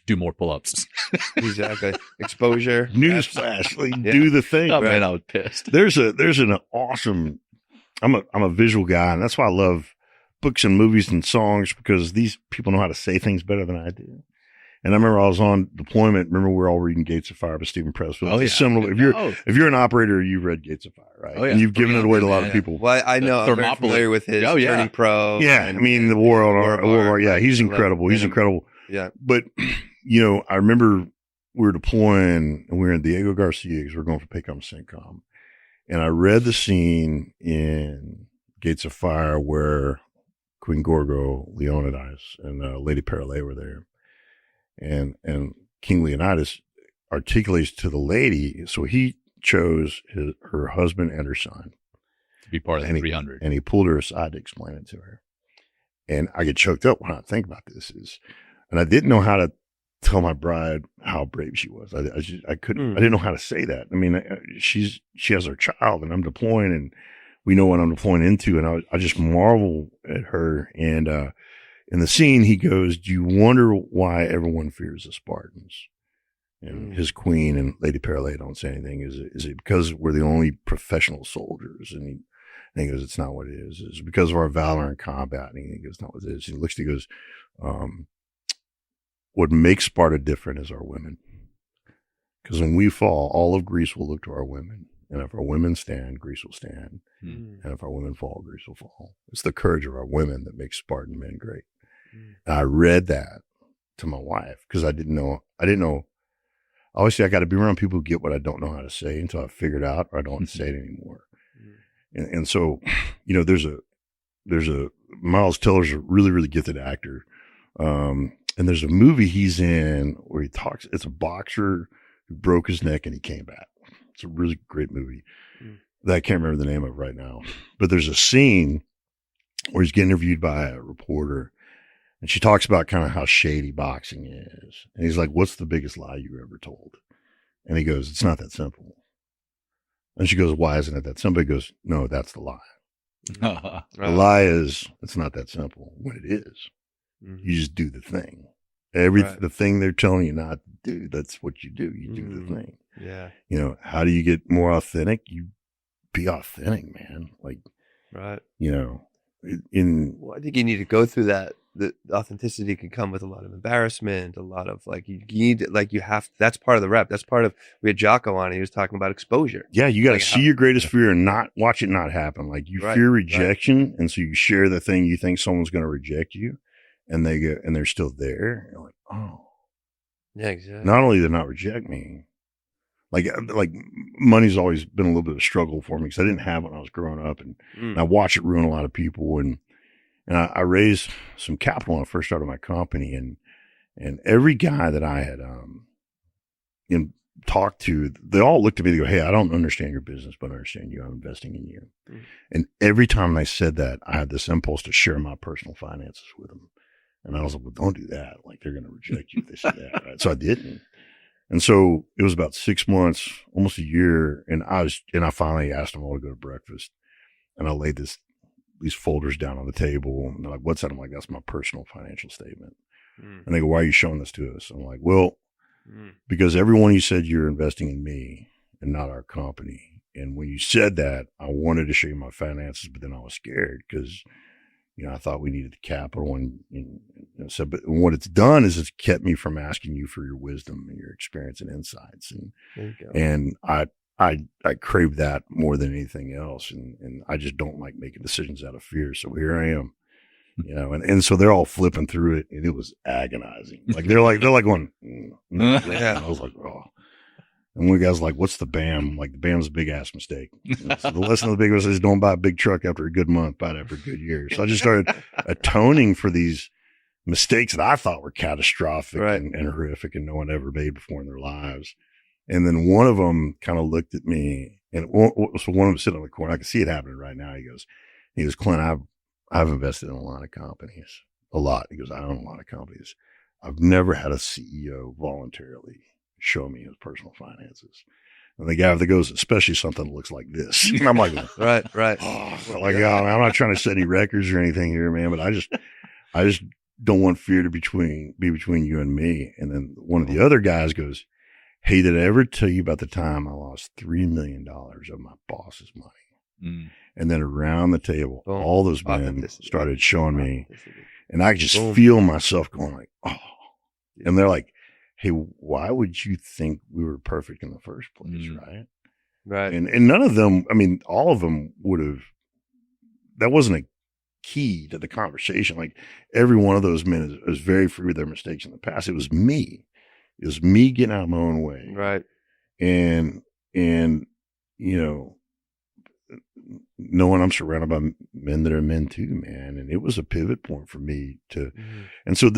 Do more pull-ups. Exactly. Exposure. Newsflash. Do the thing. Oh, man, I was pissed. There's an awesome, I'm a visual guy, and that's why I love books and movies and songs, because these people know how to say things better than I do. And I remember I was on deployment. Remember, we're all reading Gates of Fire by Stephen Pressfield. Oh, yeah. Similar. If you're an operator, you've read Gates of Fire, right? Oh, yeah. And you've given it away to a lot of people. Well, I know. I'm very familiar with his Turning Pro. Yeah. The War. Yeah. He's incredible. He's incredible. Yeah. But, I remember we were deploying and we were in Diego Garcia because we were going for PACOM CENTCOM. And I read the scene in Gates of Fire where Queen Gorgo, Leonidas, and Lady Perle were there. And King Leonidas articulates to the lady, so he chose her husband and her son to be part of the 300, and he pulled her aside to explain it to her. And I get choked up when I think about this. And I didn't know how to tell my bride how brave she was. I couldn't. I didn't know how to say that. She has her child, and I'm deploying, and we know what I'm deploying into. And I just marvel at her. And, in the scene, he goes, do you wonder why everyone fears the Spartans? And his queen and Lady Perle don't say anything. Is it because we're the only professional soldiers? And he goes, it's not what it is. It's because of our valor in combat. And he goes, not what it is. He looks, he goes, what makes Sparta different is our women. Because when we fall, all of Greece will look to our women. And if our women stand, Greece will stand. And if our women fall, Greece will fall. It's the courage of our women that makes Spartan men great. And I read that to my wife because I didn't know. Obviously, I got to be around people who get what I don't know how to say until I figure it out, or I don't want to say it anymore. And so, there's a Miles Teller's a really, really gifted actor. And there's a movie he's in where he talks, it's a boxer who broke his neck and he came back. It's a really great movie that I can't remember the name of right now, but there's a scene where he's getting interviewed by a reporter and she talks about kind of how shady boxing is. And he's like, what's the biggest lie you ever told? And he goes, it's not that simple. And she goes, why isn't it that simple? He goes, no, that's the lie. The lie is, it's not that simple. When it is, you just do the thing. The thing they're telling you not to do, that's what you do. You do the thing. Yeah. How do you get more authentic? You be authentic, man. Like, right. Well, I think you need to go through that. The authenticity can come with a lot of embarrassment, a lot of you need, that's part of the rep. That's part of, we had Jocko on, he was talking about exposure. Yeah. You got to see your greatest fear and not watch it not happen. Like you fear rejection. And so you share the thing you think someone's going to reject you and they go, and they're still there. You're like, oh. Yeah, exactly. Not only did they not reject me, like money's always been a little bit of a struggle for me because I didn't have it when I was growing up, and I watched it ruin a lot of people. And I raised some capital when I first started my company, and every guy that I had talked to, they all looked at me and go, hey, I don't understand your business, but I understand you. I'm investing in you. And every time they said that, I had this impulse to share my personal finances with them. And I was like, well, don't do that. Like, they're going to reject you if they say that. Right? So I didn't. And so it was about 6 months, almost a year. And I finally asked them all to go to breakfast. And I laid these folders down on the table. And they're like, what's that? I'm like, that's my personal financial statement. And they go, why are you showing this to us? I'm like, well, because everyone you said you're investing in me and not our company. And when you said that, I wanted to show you my finances, but then I was scared because, I thought we needed the capital and so, but what it's done is it's kept me from asking you for your wisdom and your experience and insights. And I crave that more than anything else. And I just don't like making decisions out of fear. So here I am, and so they're all flipping through it and it was agonizing. Like they're like going, yeah. I was like, oh. And one guy's like, what's the BAM? Like the BAM's a big ass mistake. So the lesson of the big one is don't buy a big truck after a good month, buy it after a good year. So I just started atoning for these mistakes that I thought were catastrophic and horrific and no one ever made before in their lives. And then one of them kind of looked at me and so one of them sitting on the corner. I can see it happening right now. He goes, Clint, I've invested in a lot of companies, a lot. He goes, I own a lot of companies. I've never had a CEO voluntarily show me his personal finances. And the guy that goes, especially something that looks like this. And I'm like, right. Oh, I'm not trying to set any records or anything here, man, but I just don't want fear to be between you and me. And then one of the other guys goes, hey, did I ever tell you about the time I lost $3 million of my boss's money? And then around the table, all those men started showing me, and I just feel myself going like, oh, and they're like, hey, why would you think we were perfect in the first place? Right. And none of them, I mean, all of them that wasn't a key to the conversation. Like every one of those men is very free of their mistakes in the past. It was me getting out of my own way. Right. And, knowing I'm surrounded by men that are men too, man. And it was a pivot point for me and so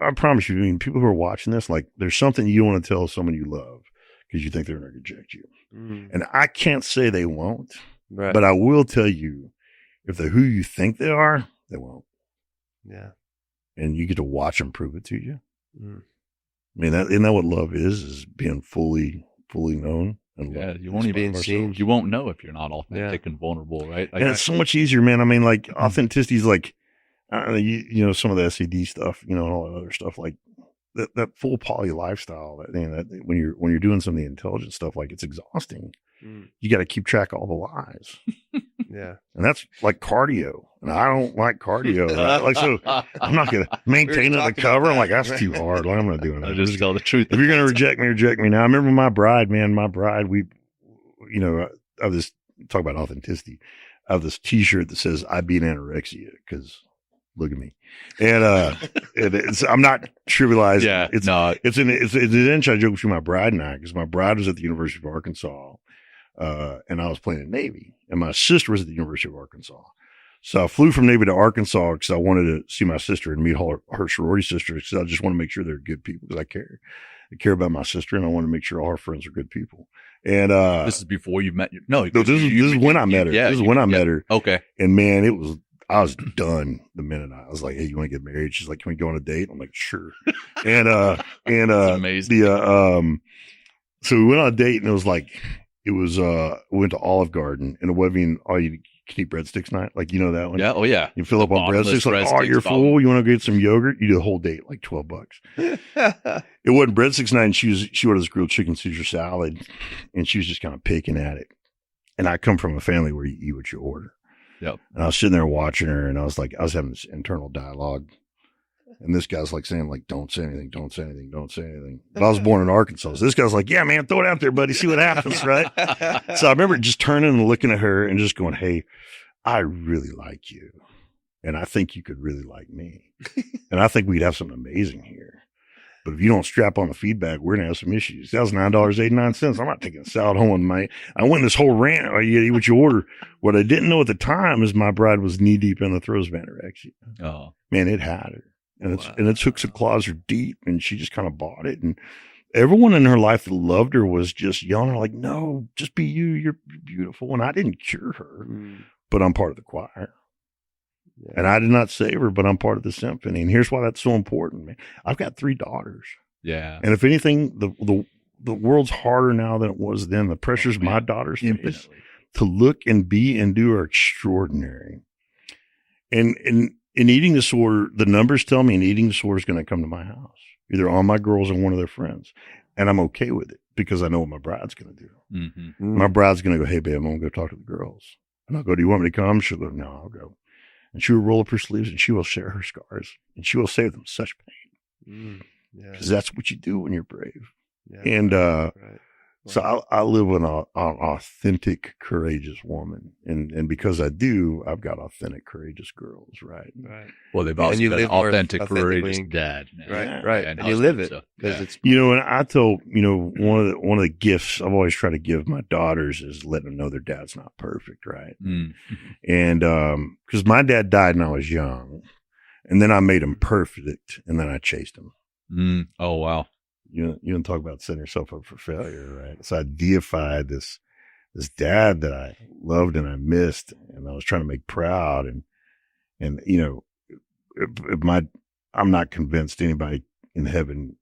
I promise you, I mean, people who are watching this, like there's something you don't want to tell someone you love because you think they're going to reject you. And I can't say they won't, but I will tell you if they're who you think they are, they won't. Yeah. And you get to watch them prove it to you. I mean, isn't that what love is being fully known? and Yeah, love. you won't even seen. you won't know if you're not authentic and vulnerable, right? Like, and it's so much easier, man. I mean, like authenticity is like, I don't know, you know, some of the SED stuff, you know, and all that other stuff, like that full poly lifestyle. That, you know, that when you're doing some of the intelligent stuff, like it's exhausting. You got to keep track of all the lies. Yeah. And that's like cardio. And I don't like cardio. Right? Like, so I'm not going to maintain it undercover. I'm like, that's too hard. Like, I'm not doing that. I just tell the truth. If you're going to reject me now. I remember my bride, we, you know, of this, talk about authenticity, of this t-shirt that says, I beat anorexia, because look at me. And, I'm not trivializing. Yeah. It's an inside joke between my bride and I, because my bride was at the University of Arkansas. And I was playing in Navy, and my sister was at the University of Arkansas. So I flew from Navy to Arkansas because I wanted to see my sister and meet her sorority sisters, because I just want to make sure they're good people, because I care about my sister, and I want to make sure all her friends are good people. And this is before you met this is when I met her. Yeah, this is when I met her. Okay. And man, I was done the minute I was like, hey, you want to get married? She's like, can we go on a date? I'm like, sure. And That's amazing. So we went on a date, and it was like, we went to Olive Garden, and it wasn't even all you can eat breadsticks night. Like, you know that one? Yeah. Oh yeah. You fill up on breadsticks. Like, oh, you're full. You want to get some yogurt? You do the whole date, like $12. It wasn't breadsticks night, and she ordered this grilled chicken Caesar salad, and she was just kind of picking at it. And I come from a family where you eat what you order. Yep. And I was sitting there watching her, and I was having this internal dialogue. And this guy's like saying, like, don't say anything, don't say anything, don't say anything. But I was born in Arkansas. So this guy's like, yeah, man, throw it out there, buddy. See what happens, right? So I remember just turning and looking at her and just going, hey, I really like you. And I think you could really like me. And I think we'd have something amazing here. But if you don't strap on the feedback, we're going to have some issues. That was $9.89. I'm not taking a salad home, mate. I went this whole rant. Oh, you eat what you order. What I didn't know at the time is my bride was knee deep in the throes of anorexia. Oh, man, it had her. And and its hooks and claws are deep, and she just kind of bought it. And everyone in her life that loved her was just yelling at her like, no, just be you. You're beautiful. And I didn't cure her, but I'm part of the choir. Yeah. And I did not save her, but I'm part of the symphony. And here's why that's so important, man. I've got 3 daughters. Yeah. And if anything, the world's harder now than it was then. The pressures my daughters face to look and be and do are extraordinary. And an eating disorder, the numbers tell me an eating disorder is going to come to my house, either on my girls or one of their friends. And I'm okay with it, because I know what my bride's going to do. Mm-hmm. My bride's going to go, hey, babe, I'm going to go talk to the girls. And I'll go, do you want me to come? She'll go, no, I'll go. And she will roll up her sleeves, and she will share her scars, and she will save them such pain. Because that's what you do when you're brave. Yeah. And right. So I live with an authentic, courageous woman. And because I do, I've got authentic, courageous girls, right? Right. Well, they've also got an authentic, courageous dad. Right, yeah. Right. And you live it. Because it's, you know, and I told, you know, one of the gifts I've always tried to give my daughters is letting them know their dad's not perfect, right? And because my dad died when I was young, and then I made him perfect, and then I chased him. Oh, wow. You don't talk about setting yourself up for failure, right? So I deified this dad that I loved and I missed, and I was trying to make proud. And you know, I'm not convinced anybody in heaven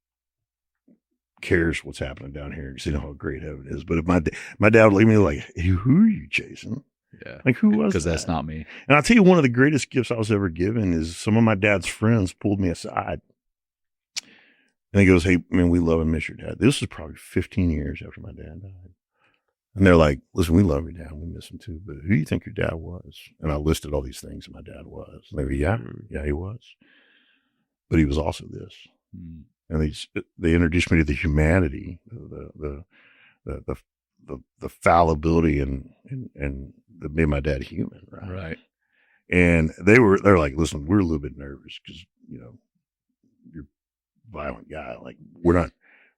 cares what's happening down here, because they know how great heaven is. But if my dad would leave me like, hey, who are you chasing? Yeah, like who was? Because that's not me. And I'll tell you, one of the greatest gifts I was ever given is some of my dad's friends pulled me aside. And he goes, hey, man, we love and miss your dad. This was probably 15 years after my dad died. And they're like, listen, we love your dad. We miss him too. But who do you think your dad was? And I listed all these things that my dad was. And they go, yeah, he was. But he was also this. And they introduced me to the humanity, the fallibility and that made my dad human. Right. Right. And they're like, listen, we're a little bit nervous because, you know, you're violent guy. Like,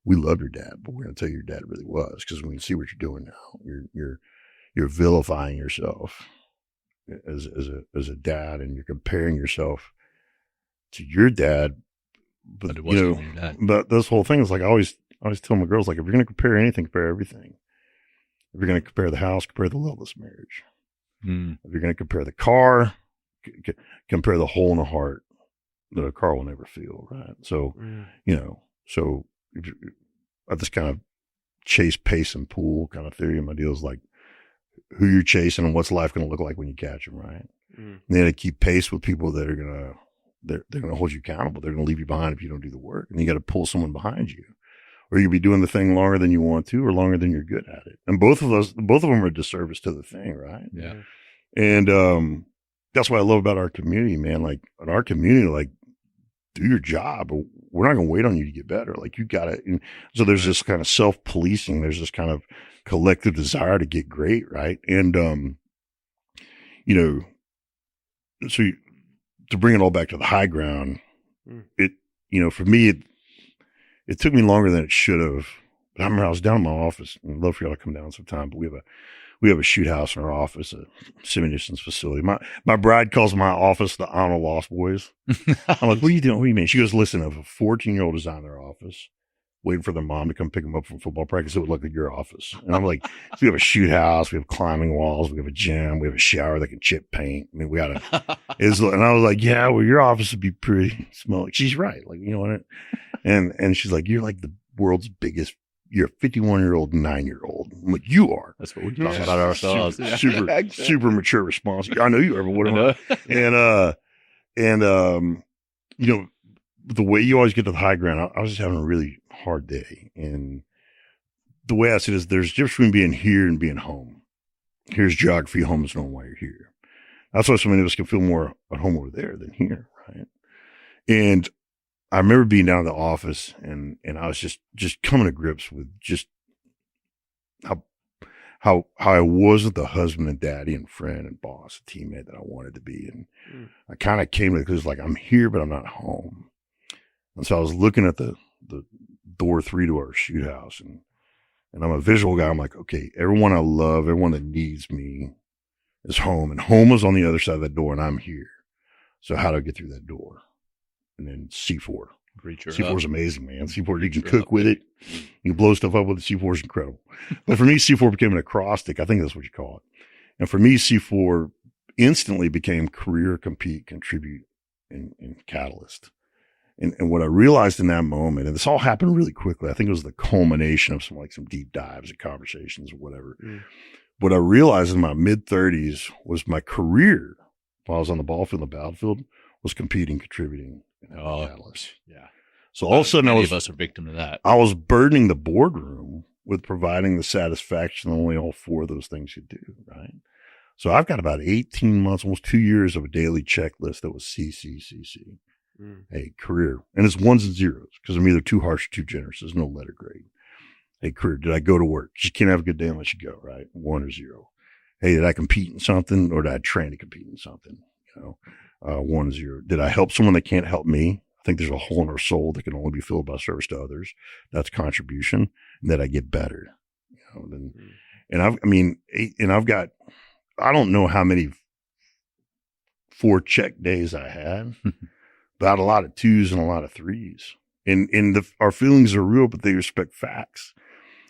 we love your dad, but we're going to tell you your dad really was, because we can see what you're doing now. You're vilifying yourself as a dad, and you're comparing yourself to your dad. But you know, your dad. But this whole thing is like, I always tell my girls, like, if you're going to compare anything, compare everything. If you're going to compare the house, compare the loveless marriage. If you're going to compare the car, compare the hole in the heart that a car will never feel, right? So, you know, so I just kind of chase, pace, and pull kind of theory. And my deal is like who you're chasing and what's life going to look like when you catch them, right? And then to keep pace with people that are going to, they're going to hold you accountable. They're going to leave you behind if you don't do the work. And you got to pull someone behind you, or you'll be doing the thing longer than you want to, or longer than you're good at it. And both of them are a disservice to the thing, right? Yeah. And that's what I love about our community, man. Like in our community, like do your job. We're not going to wait on you to get better. Like you got to. So there's this kind of self-policing. There's this kind of collective desire to get great, right? And so to bring it all back to the high ground, it for me it took me longer than it should have. But I remember I was down in my office, and I'd love for y'all to come down sometime. But we have a shoot house in our office, a semi-distance facility. My bride calls my office the Honor Lost Boys. I'm like, what are you doing? What do you mean? She goes, listen, if a 14-year-old is out in their office waiting for their mom to come pick them up from football practice, it would look like your office. And I'm like, so we have a shoot house, we have climbing walls, we have a gym, we have a shower that can chip paint. I mean, and I was like, yeah, well, your office would be pretty small. Like, she's right. Like, you know what? And she's like, you're like the world's biggest. You're a 51-year-old, 9-year-old. I'm like, you are. That's what we talk about ourselves. Super mature response. I know you are, but what am I? And the way you always get to the high ground, I was just having a really hard day. And the way I see it is there's a difference between being here and being home. Here's geography. Home is knowing why you're here. That's why so many of us can feel more at home over there than here, right? And I remember being down at the office and I was just coming to grips with just how I wasn't the husband and daddy and friend and boss, teammate that I wanted to be. And I kind of came to it because like I'm here, but I'm not home. And so I was looking at the door 3 to our shoot house and I'm a visual guy. I'm like, okay, everyone I love, everyone that needs me is home, and home is on the other side of that door and I'm here. So how do I get through that door? And then C4. C4 is amazing, man. C4, you can cook with it. You can blow stuff up with it. C4 is incredible. But for me, C4 became an acrostic. I think that's what you call it. And for me, C4 instantly became career, compete, contribute, and catalyst. And what I realized in that moment, and this all happened really quickly, I think it was the culmination of some deep dives and conversations or whatever. What I realized in my mid-30s was my career, while I was on the ball field and the battlefield, was competing, contributing, and catalyst. Yeah. So all of a sudden, many of us are victim to that. I was burdening the boardroom with providing the satisfaction that only all 4 of those things could do, right? So I've got about 18 months, almost 2 years of a daily checklist that was C. Hey, career. And it's ones and zeros because I'm either too harsh or too generous. There's no letter grade. Hey, career. Did I go to work? You can't have a good day unless you go, right? 1 or 0. Hey, did I compete in something or did I train to compete in something? 1 0. Did I help someone that can't help me? I think there's a hole in our soul that can only be filled by service to others. That's contribution. And that I get better. I've got, I don't know how many 4 check days I had, but I had a lot of 2s and a lot of 3s. And our feelings are real, but they respect facts.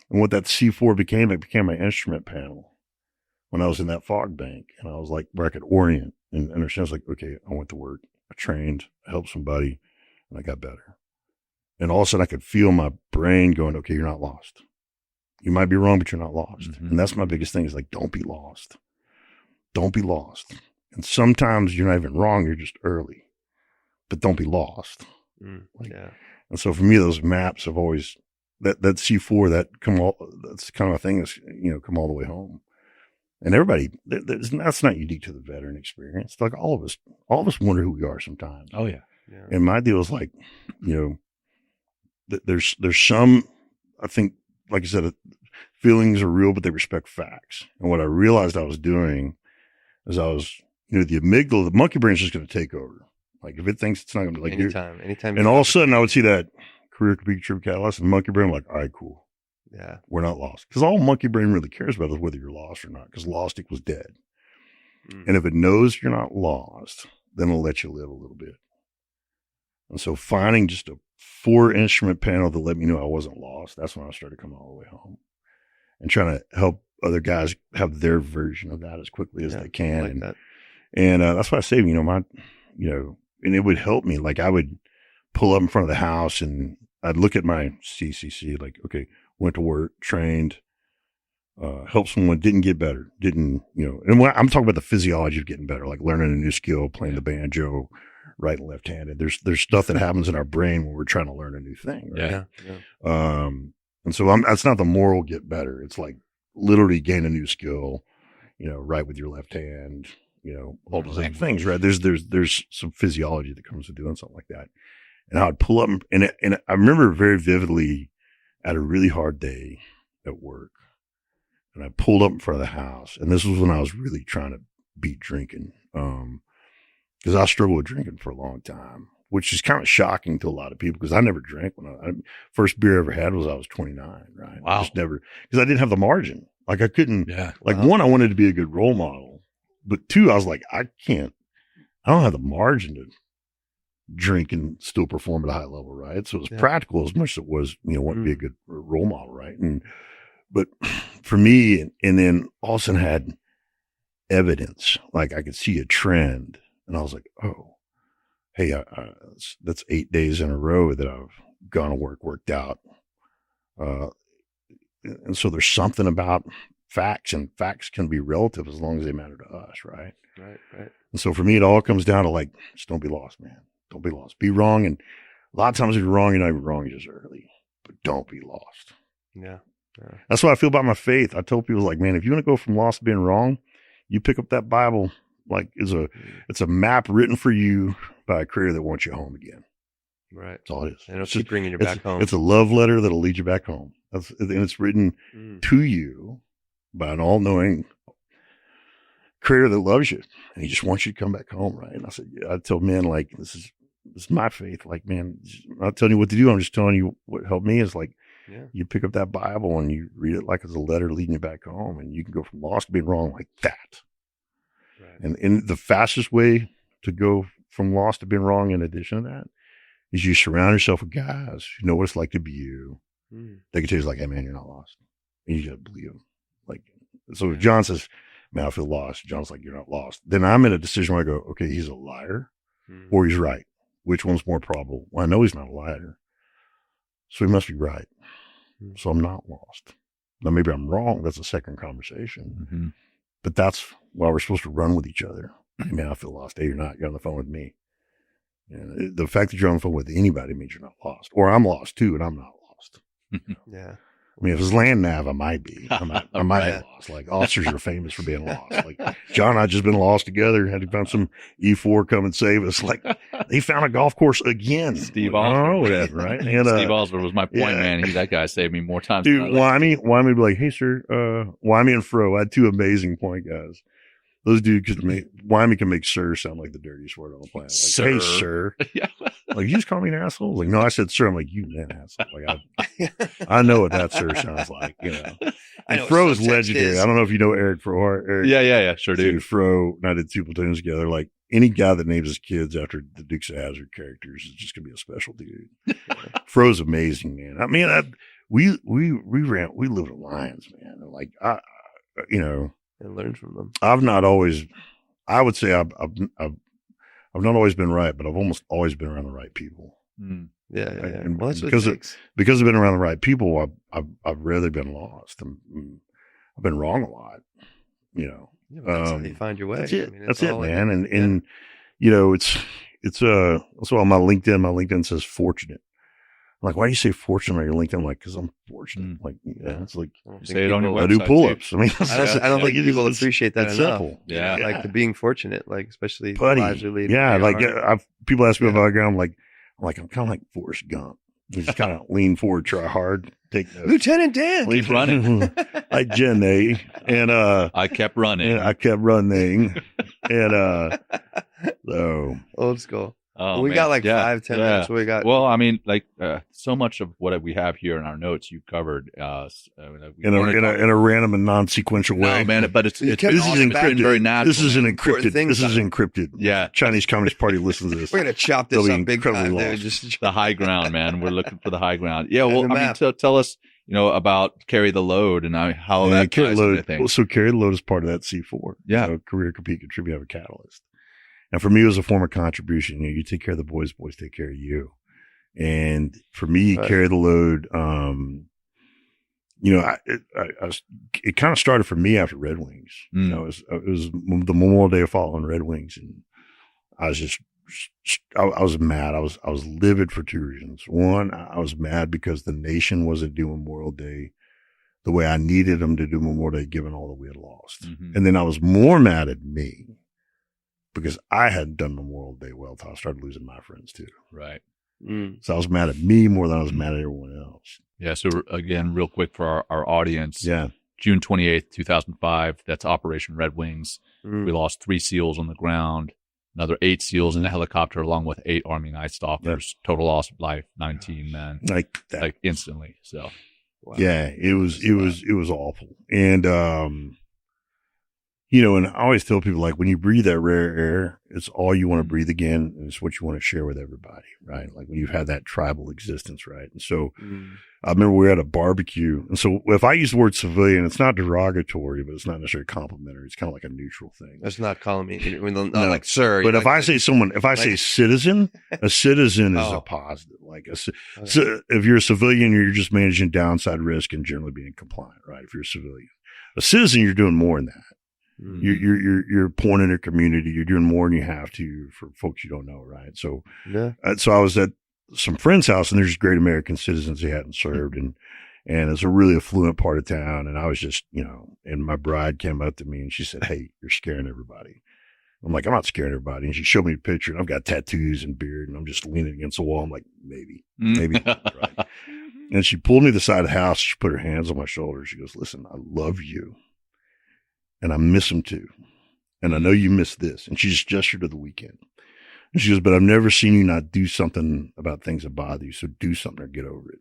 And what that C4 became, it became my instrument panel when I was in that fog bank. And I was like, where I could orient and understand. I was like, okay, I went to work, I trained, I helped somebody, and I got better. And all of a sudden I could feel my brain going, okay, you're not lost. You might be wrong, but you're not lost. And that's my biggest thing is like, don't be lost. Don't be lost. And sometimes you're not even wrong. You're just early, but don't be lost. And so for me, those maps have always, that C4, that's kind of a thing that's, come all the way home. And everybody, that's not unique to the veteran experience. It's like all of us wonder who we are sometimes. Oh yeah. And my deal is like, there's some, I think, like I said, feelings are real, but they respect facts. And what I realized I was doing is I was, the amygdala, the monkey brain is just going to take over. Like if it thinks it's not going to be like anytime. And all of a sudden I would see that career, compete, contribute, catalyst, and monkey brain, I'm like, all right, cool. Yeah. We're not lost. Because all monkey brain really cares about is whether you're lost or not, because lost equals dead. And if it knows you're not lost, then it'll let you live a little bit. And so finding just a 4 instrument panel to let me know I wasn't lost, that's when I started coming all the way home and trying to help other guys have their version of that as quickly as they can. Like and that's why I say, and it would help me. Like I would pull up in front of the house and I'd look at my CCC, like, okay, went to work, trained, helped someone, didn't get better, didn't, and when I'm talking about the physiology of getting better, like learning a new skill, playing the banjo, right and left-handed. There's stuff that happens in our brain when we're trying to learn a new thing. Right? Yeah. And so that's not the moral get better. It's like literally gain a new skill, right with your left hand, all those other things, right? There's some physiology that comes with doing something like that. And I would pull up and I remember very vividly at a really hard day at work. And I pulled up in front of the house, and this was when I was really trying to beat drinking. Because I struggled with drinking for a long time, which is kind of shocking to a lot of people because I never drank when first beer I ever had was I was 29, right? Wow. I just never, because I didn't have the margin. Like I couldn't, one, I wanted to be a good role model, but two, I was like, I don't have the margin to drink and still perform at a high level, right? So it was practical as much as it was, want to be a good role model, right? But for me, and then all of a sudden had evidence, like I could see a trend, and I was like, oh, hey, that's 8 days in a row that I've gone to work, worked out. And so there's something about facts, and facts can be relative as long as they matter to us, right? Right. And so for me, it all comes down to like, just don't be lost, man. Don't be lost. Be wrong. And a lot of times if you're wrong, you're not even wrong just early, but don't be lost. Yeah. That's what I feel about my faith. I tell people like, man, if you want to go from lost to being wrong, you pick up that Bible, like it's a map written for you by a creator that wants you home again. Right. That's all it is. And it'll keep bringing you back home. It's a love letter that'll lead you back home. And it's written to you by an all-knowing creator that loves you. And he just wants you to come back home, right? And I said, I tell men, like, this is my faith. Like, man, I'm not telling you what to do. I'm just telling you what helped me is like, you pick up that Bible and you read it like it's a letter leading you back home, and you can go from lost to being wrong like that. Right. And the fastest way to go from lost to being wrong, in addition to that, is you surround yourself with guys who know what it's like to be you. They can tell you, like, hey, man, you're not lost. And you got to believe them. Like, so if John says, man, I feel lost, John's like, you're not lost. Then I'm in a decision where I go, okay, he's a liar or he's right. Which one's more probable? Well, I know he's not a liar, so he must be right. So I'm not lost. Now, maybe I'm wrong. That's a second conversation. But that's why we're supposed to run with each other. Hey, man, I feel lost. Hey, you're not. You're on the phone with me. And the fact that you're on the phone with anybody means you're not lost. Or I'm lost too, and I'm not lost. Yeah. I mean, if it's land nav, I might be. I might be lost. Like, officers are famous for being lost. Like, John and I just been lost together. Had to find some E4 come and save us. Like, they found a golf course again. Steve Osborne. Whatever, right? And, Steve Osborne was my point, man. That guy saved me more times. Dude, Wymie would be like, hey, sir, Wymie and Fro. I had two amazing point guys. Those dudes Wymie can make sir sound like the dirtiest word on the planet. Like, sir. Hey, sir. Like, you just call me an asshole? Like, no, I said sir. I'm like, you an asshole. Like, I know what that sir sounds like, And Fro is legendary. I don't know if you know Eric Fro. Eric, yeah, sure do. Dude, Fro and I did 2 platoons together. Like, any guy that names his kids after the Dukes of Hazzard characters is just gonna be a special dude. Fro's amazing, man. I mean, we lived with lions, man. And like, and learn from them. I've not always, I would say I've not always been right, but I've almost always been around the right people. Yeah. And well, that's because what because I've been around the right people, I've rarely been lost. I've been wrong a lot, that's how you find your way. That's it. I mean, that's it, man. And It's also on my LinkedIn says fortunate. I'm like, why do you say fortunate on your LinkedIn? I'm like, because I'm fortunate. Like, it's like, say it on your website. I do pull-ups. I mean, I don't think people appreciate that enough. Simple. Yeah. Like the being fortunate, like especially Buddy. lives are leading. Yeah. Like people ask me about background. I'm like, I'm kind of like Forrest Gump. You just kind of lean forward, try hard, take notes. Lieutenant Dan. Keep running. Like Jen A. And I kept running. And I kept running. And so Old school. Oh, we man. got like Yeah. 5-10 minutes. We got. Well, I mean, like so much of what we have here in our notes you covered in a random and non-sequential way. No, man, but it's kept this is awesome encrypted, very natural. This is an encrypted. This is encrypted. Yeah. Chinese Communist Party listens to this. We're gonna chop this They'll be up big time, incredibly dude. lost. Just the high ground, man. We're looking for the high ground. Yeah. Well, And the I mean, tell us, about carry the load and how that carry ties the into load. things. So carry the load is part of that C4. Yeah. Career, compete, contribute, have a catalyst. And for me, it was a form of contribution. You take care of the boys take care of you. And for me, carry the load. it kind of started for me after Red Wings. It was the Memorial Day of following Red Wings, and I was I was mad. I was livid for two reasons. One, I was mad because the nation wasn't doing Memorial Day the way I needed them to do Memorial Day, given all that we had lost. Mm-hmm. And then I was more mad at me because I hadn't done Memorial Day well until I started losing my friends too. Right. So I was mad at me more than I was mad at everyone else. Yeah. So again, real quick for our audience. Yeah. June 28th, 2005. That's Operation Red Wings. We lost 3 SEALs on the ground, another 8 SEALs in a helicopter, along with 8 Army Night Stalkers. Total loss of life, 19 men. Like instantly. So. Wow. Yeah, it was awful. And, and I always tell people, like, when you breathe that rare air, it's all you want to breathe again. And it's what you want to share with everybody, right? Like when you've had that tribal existence, right? And so I remember we were at a barbecue. And so if I use the word civilian, it's not derogatory, but it's not necessarily complimentary. It's kind of like a neutral thing. That's not calling me, not like, sir. But if I say citizen, a citizen is a positive. Like so if you're a civilian, you're just managing downside risk and generally being compliant, right? If you're a civilian, a citizen, you're doing more than that. You're pouring in a community. You're doing more than you have to for folks you don't know, right? So, so I was at some friend's house, and there's great American citizens they hadn't served, and it's a really affluent part of town. And I was just, and my bride came up to me and she said, "Hey, you're scaring everybody." I'm like, "I'm not scaring everybody." And she showed me a picture, and I've got tattoos and beard, and I'm just leaning against the wall. I'm like, maybe, right. And she pulled me to the side of the house. She put her hands on my shoulders. She goes, "Listen, I love you. And I miss them too. And I know you miss this." And she just gestured to the weekend. And she goes, "But I've never seen you not do something about things that bother you. So do something or get over it."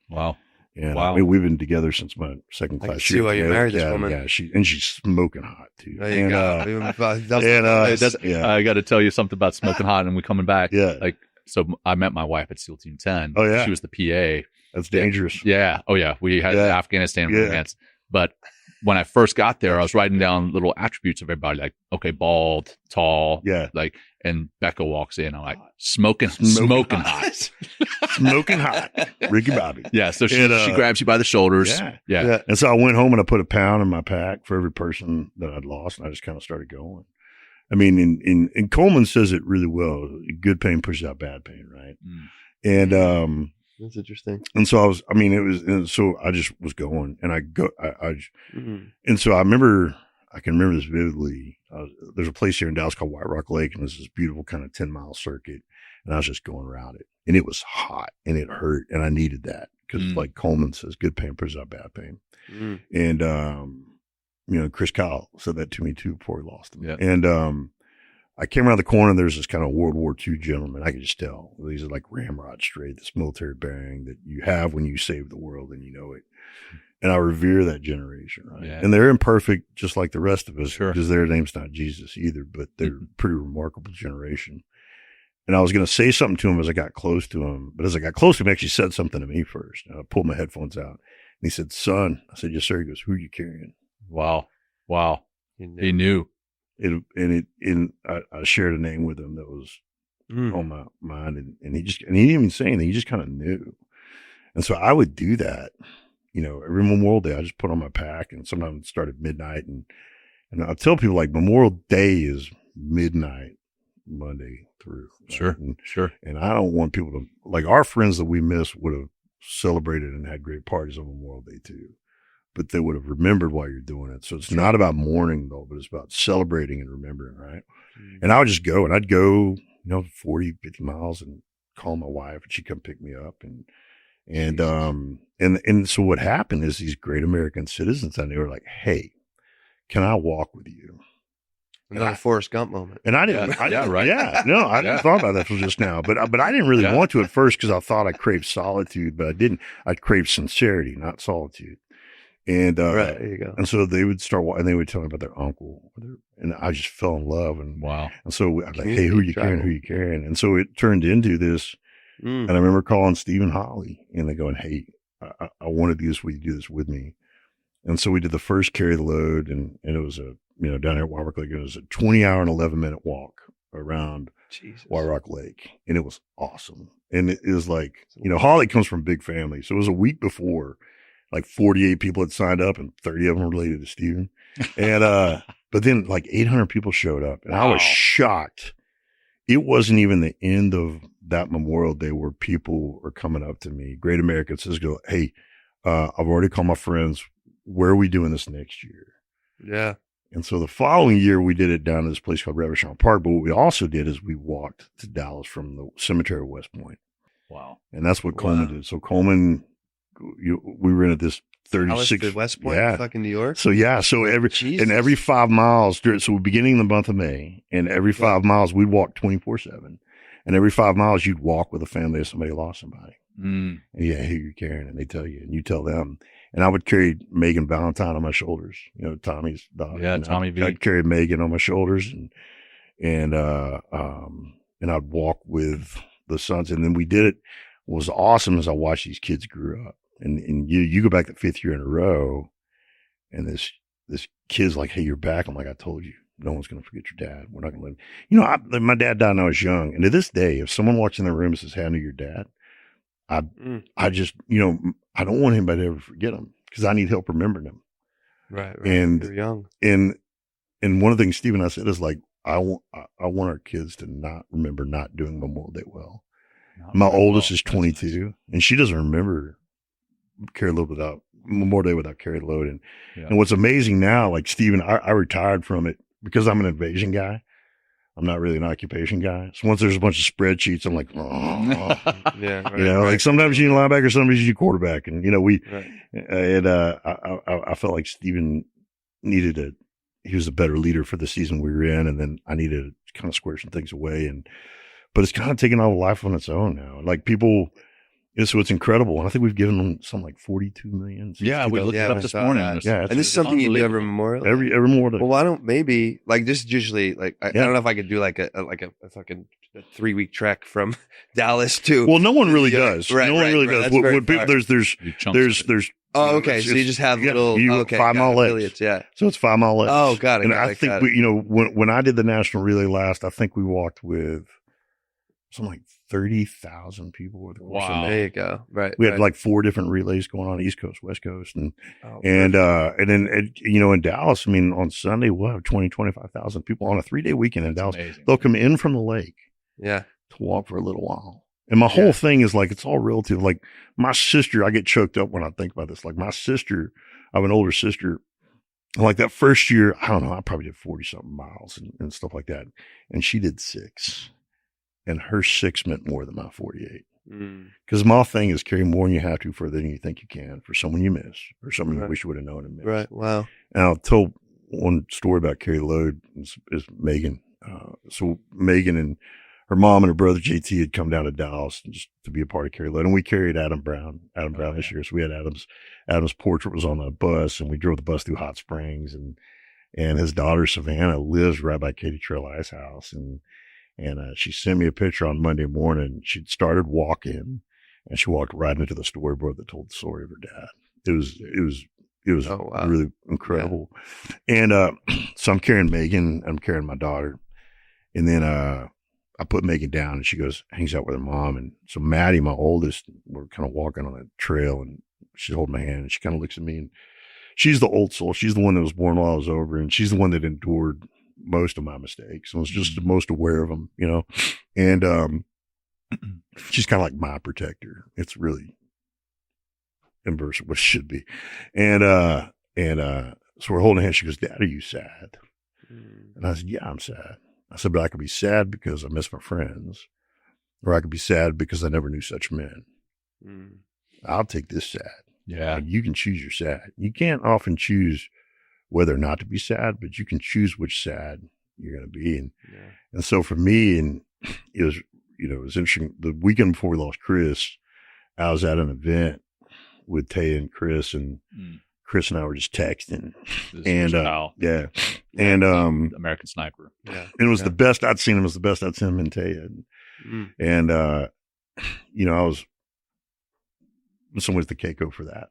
Wow. And I mean, we've been together since my second class. I can see why you married this woman. Yeah, she's smoking hot too. There you go. I got to tell you something about smoking hot, and we coming back. Yeah. Like, so I met my wife at SEAL Team 10. Oh yeah. She was the PA. That's dangerous. Yeah. Oh yeah. We had Afghanistan romance, but when I first got there, I was writing down little attributes of everybody, like, okay, bald, tall, like, and Becca walks in. I'm like, smoking hot. Smoking hot. Ricky Bobby. Yeah. So she grabs you by the shoulders. Yeah. And so I went home and I put a pound in my pack for every person that I'd lost. And I just kind of started going. I mean, in Coleman says it really well. Good pain pushes out bad pain. Right. And, that's interesting. And so so I just was going, and and so I can remember this vividly. There's a place here in Dallas called White Rock Lake, and there's this beautiful kind of 10-mile circuit, and I was just going around it, and it was hot and it hurt, and I needed that because like Coleman says, good pain pushes out bad pain. And, Chris Kyle said that to me too before he lost him. Yeah. And, I came around the corner, and there's this kind of World War II gentleman. I could just tell. These are like ramrod straight, this military bearing that you have when you save the world and you know it. And I revere that generation, right? Yeah. And they're imperfect just like the rest of us because their name's not Jesus either, but they're a pretty remarkable generation. And I was going to say something to him as I got close to him. But as I got close to him, he actually said something to me first. And I pulled my headphones out. And he said, "Son." I said, "Yes, sir." He goes, "Who are you carrying?" Wow. He knew. I shared a name with him that was on my mind, and he didn't even say anything. He just kind of knew. And so I would do that, every Memorial Day. I just put on my pack, and sometimes it started midnight. And I tell people, like, Memorial Day is midnight, Monday through. Right? Sure. And I don't want people to, like, our friends that we miss would have celebrated and had great parties on Memorial Day too. But they would have remembered why you're doing it. So it's not about mourning though, but it's about celebrating and remembering, right? And I would just go, and I'd go, 40, 50 miles and call my wife, and she'd come pick me up. And so what happened is these great American citizens, and they were like, "Hey, can I walk with you?" Another Forrest Gump moment. And I didn't, I didn't thought about that till just now, but I didn't really want to at first because I thought I craved solitude, but I didn't. I craved sincerity, not solitude. And, right, there you go. And so they would start, and they would tell me about their uncle, and I just fell in love. And And so I was like, "Hey, who are you carrying? Who are you carrying?" And so it turned into this. And I remember calling Stephen Holly, and they going, "Hey, I want to do this. Will you do this with me?" And so we did the first carry the load, and it was down here at White Rock Lake. It was a 20-hour and 11-minute walk around White Rock Lake, and it was awesome. And it was like, Holly comes from a big family, so it was a week before. like 48 people had signed up and 30 of them related to Steven. And, but then like 800 people showed up and I was shocked. It wasn't even the end of that Memorial Day where people are coming up to me. Great American says, go, hey, I've already called my friends. Where are we doing this next year? Yeah. And so the following year we did it down at this place called Reverchon Park. But what we also did is we walked to Dallas from the cemetery of West Point. Wow. And that's what Coleman did. So Coleman, we rented this 36 Dallas to West Point, fucking New York. So so every 5 miles so beginning of the month of May, and every 5 miles we'd walk 24/7, and every 5 miles you'd walk with a family if somebody lost somebody. And who you're carrying, and they tell you, and you tell them. And I would carry Megan Valentine on my shoulders, Tommy's daughter. Yeah, Tommy V. I'd carry Megan on my shoulders, and I'd walk with the sons, and then we did it. What was awesome as I watched these kids grew up. And you go back the 5th year in a row, and this kid's like, hey, you're back. I'm like, I told you, no one's going to forget your dad. We're not going to let my dad died when I was young. And to this day, if someone walks in the room and says, hey, I knew your dad, I just, I don't want anybody to ever forget him because I need help remembering him. Right. And you're young. And one of the things Steve and I said is like, I want our kids to not remember not doing Memorial Day well. My oldest is 22 and she doesn't remember Memorial Day without Carry the Load. And what's amazing now, like Steven, I retired from it because I'm an invasion guy. I'm not really an occupation guy. So once there's a bunch of spreadsheets, I'm like, like sometimes you need linebacker, sometimes you need quarterback. And, I felt like Steven he was a better leader for the season we were in. And then I needed to kind of square some things away. But it's kind of taken on a life on its own now. Like people, so it's incredible. And I think we've given them something like 42 million. Yeah, we looked it up this morning. And this is something you do every Memorial. Every Memorial. Well, why don't maybe like this is usually like I don't know if I could do like a fucking 3-week trek from Dallas to. Well, no one really does. Right, no one really does. When people, there's. Oh, okay. So you just have little 5 mile affiliates. Yeah. So it's 5 mile legs. Oh, got it. And I think when I did the national relay last, I think we walked with something like 30,000 over the course of May. There you go. Right. We had like 4 different relays going on, East Coast, West Coast. And then, in Dallas, I mean, on Sunday, we'll have 25,000 people on a 3-day weekend in Dallas. Amazing. They'll come in from the lake. Yeah. To walk for a little while. And my whole thing is like, it's all relative. Like my sister, I get choked up when I think about this. Like my sister, I have an older sister. Like that first year, I don't know, I probably did 40 something miles and stuff like that. And she did 6. And her 6 meant more than my 48. Because my thing is carry more than you have to further than you think you can for someone you miss or someone you wish you would have known and missed. Right. Wow. And I'll tell one story about Carry the Load is Megan. So Megan and her mom and her brother JT had come down to Dallas just to be a part of Carry the Load. And we carried Adam Brown this year. So we had Adam's portrait was on the bus and we drove the bus through Hot Springs and his daughter Savannah lives right by Katie Trail Ice House. And she sent me a picture on Monday morning. She'd started walking and she walked right into the storyboard that told the story of her dad. It was really incredible. Yeah. And, so I'm carrying Megan, I'm carrying my daughter. And then, I put Megan down and she hangs out with her mom. And so Maddie, my oldest, we're kind of walking on a trail and she's holding my hand and she kind of looks at me and she's the old soul. She's the one that was born while I was over and she's the one that endured most of my mistakes and was just the most aware of them, and, she's kind of like my protector. It's really inverse of what it should be. And so we're holding hands. She goes, Dad, are you sad? And I said, yeah, I'm sad. I said, but I could be sad because I miss my friends, or I could be sad because I never knew such men. I'll take this sad. Yeah. Like, you can choose your sad. You can't often choose whether or not to be sad, but you can choose which sad you're going to be. And so for me, and it was, it was interesting. The weekend before we lost Chris, I was at an event with Tay and Chris, and Chris and I were just texting. And and American Sniper. Yeah. And it was the best I'd seen him. It was the best I'd seen him in Tay. And I was in some ways the Keiko for that.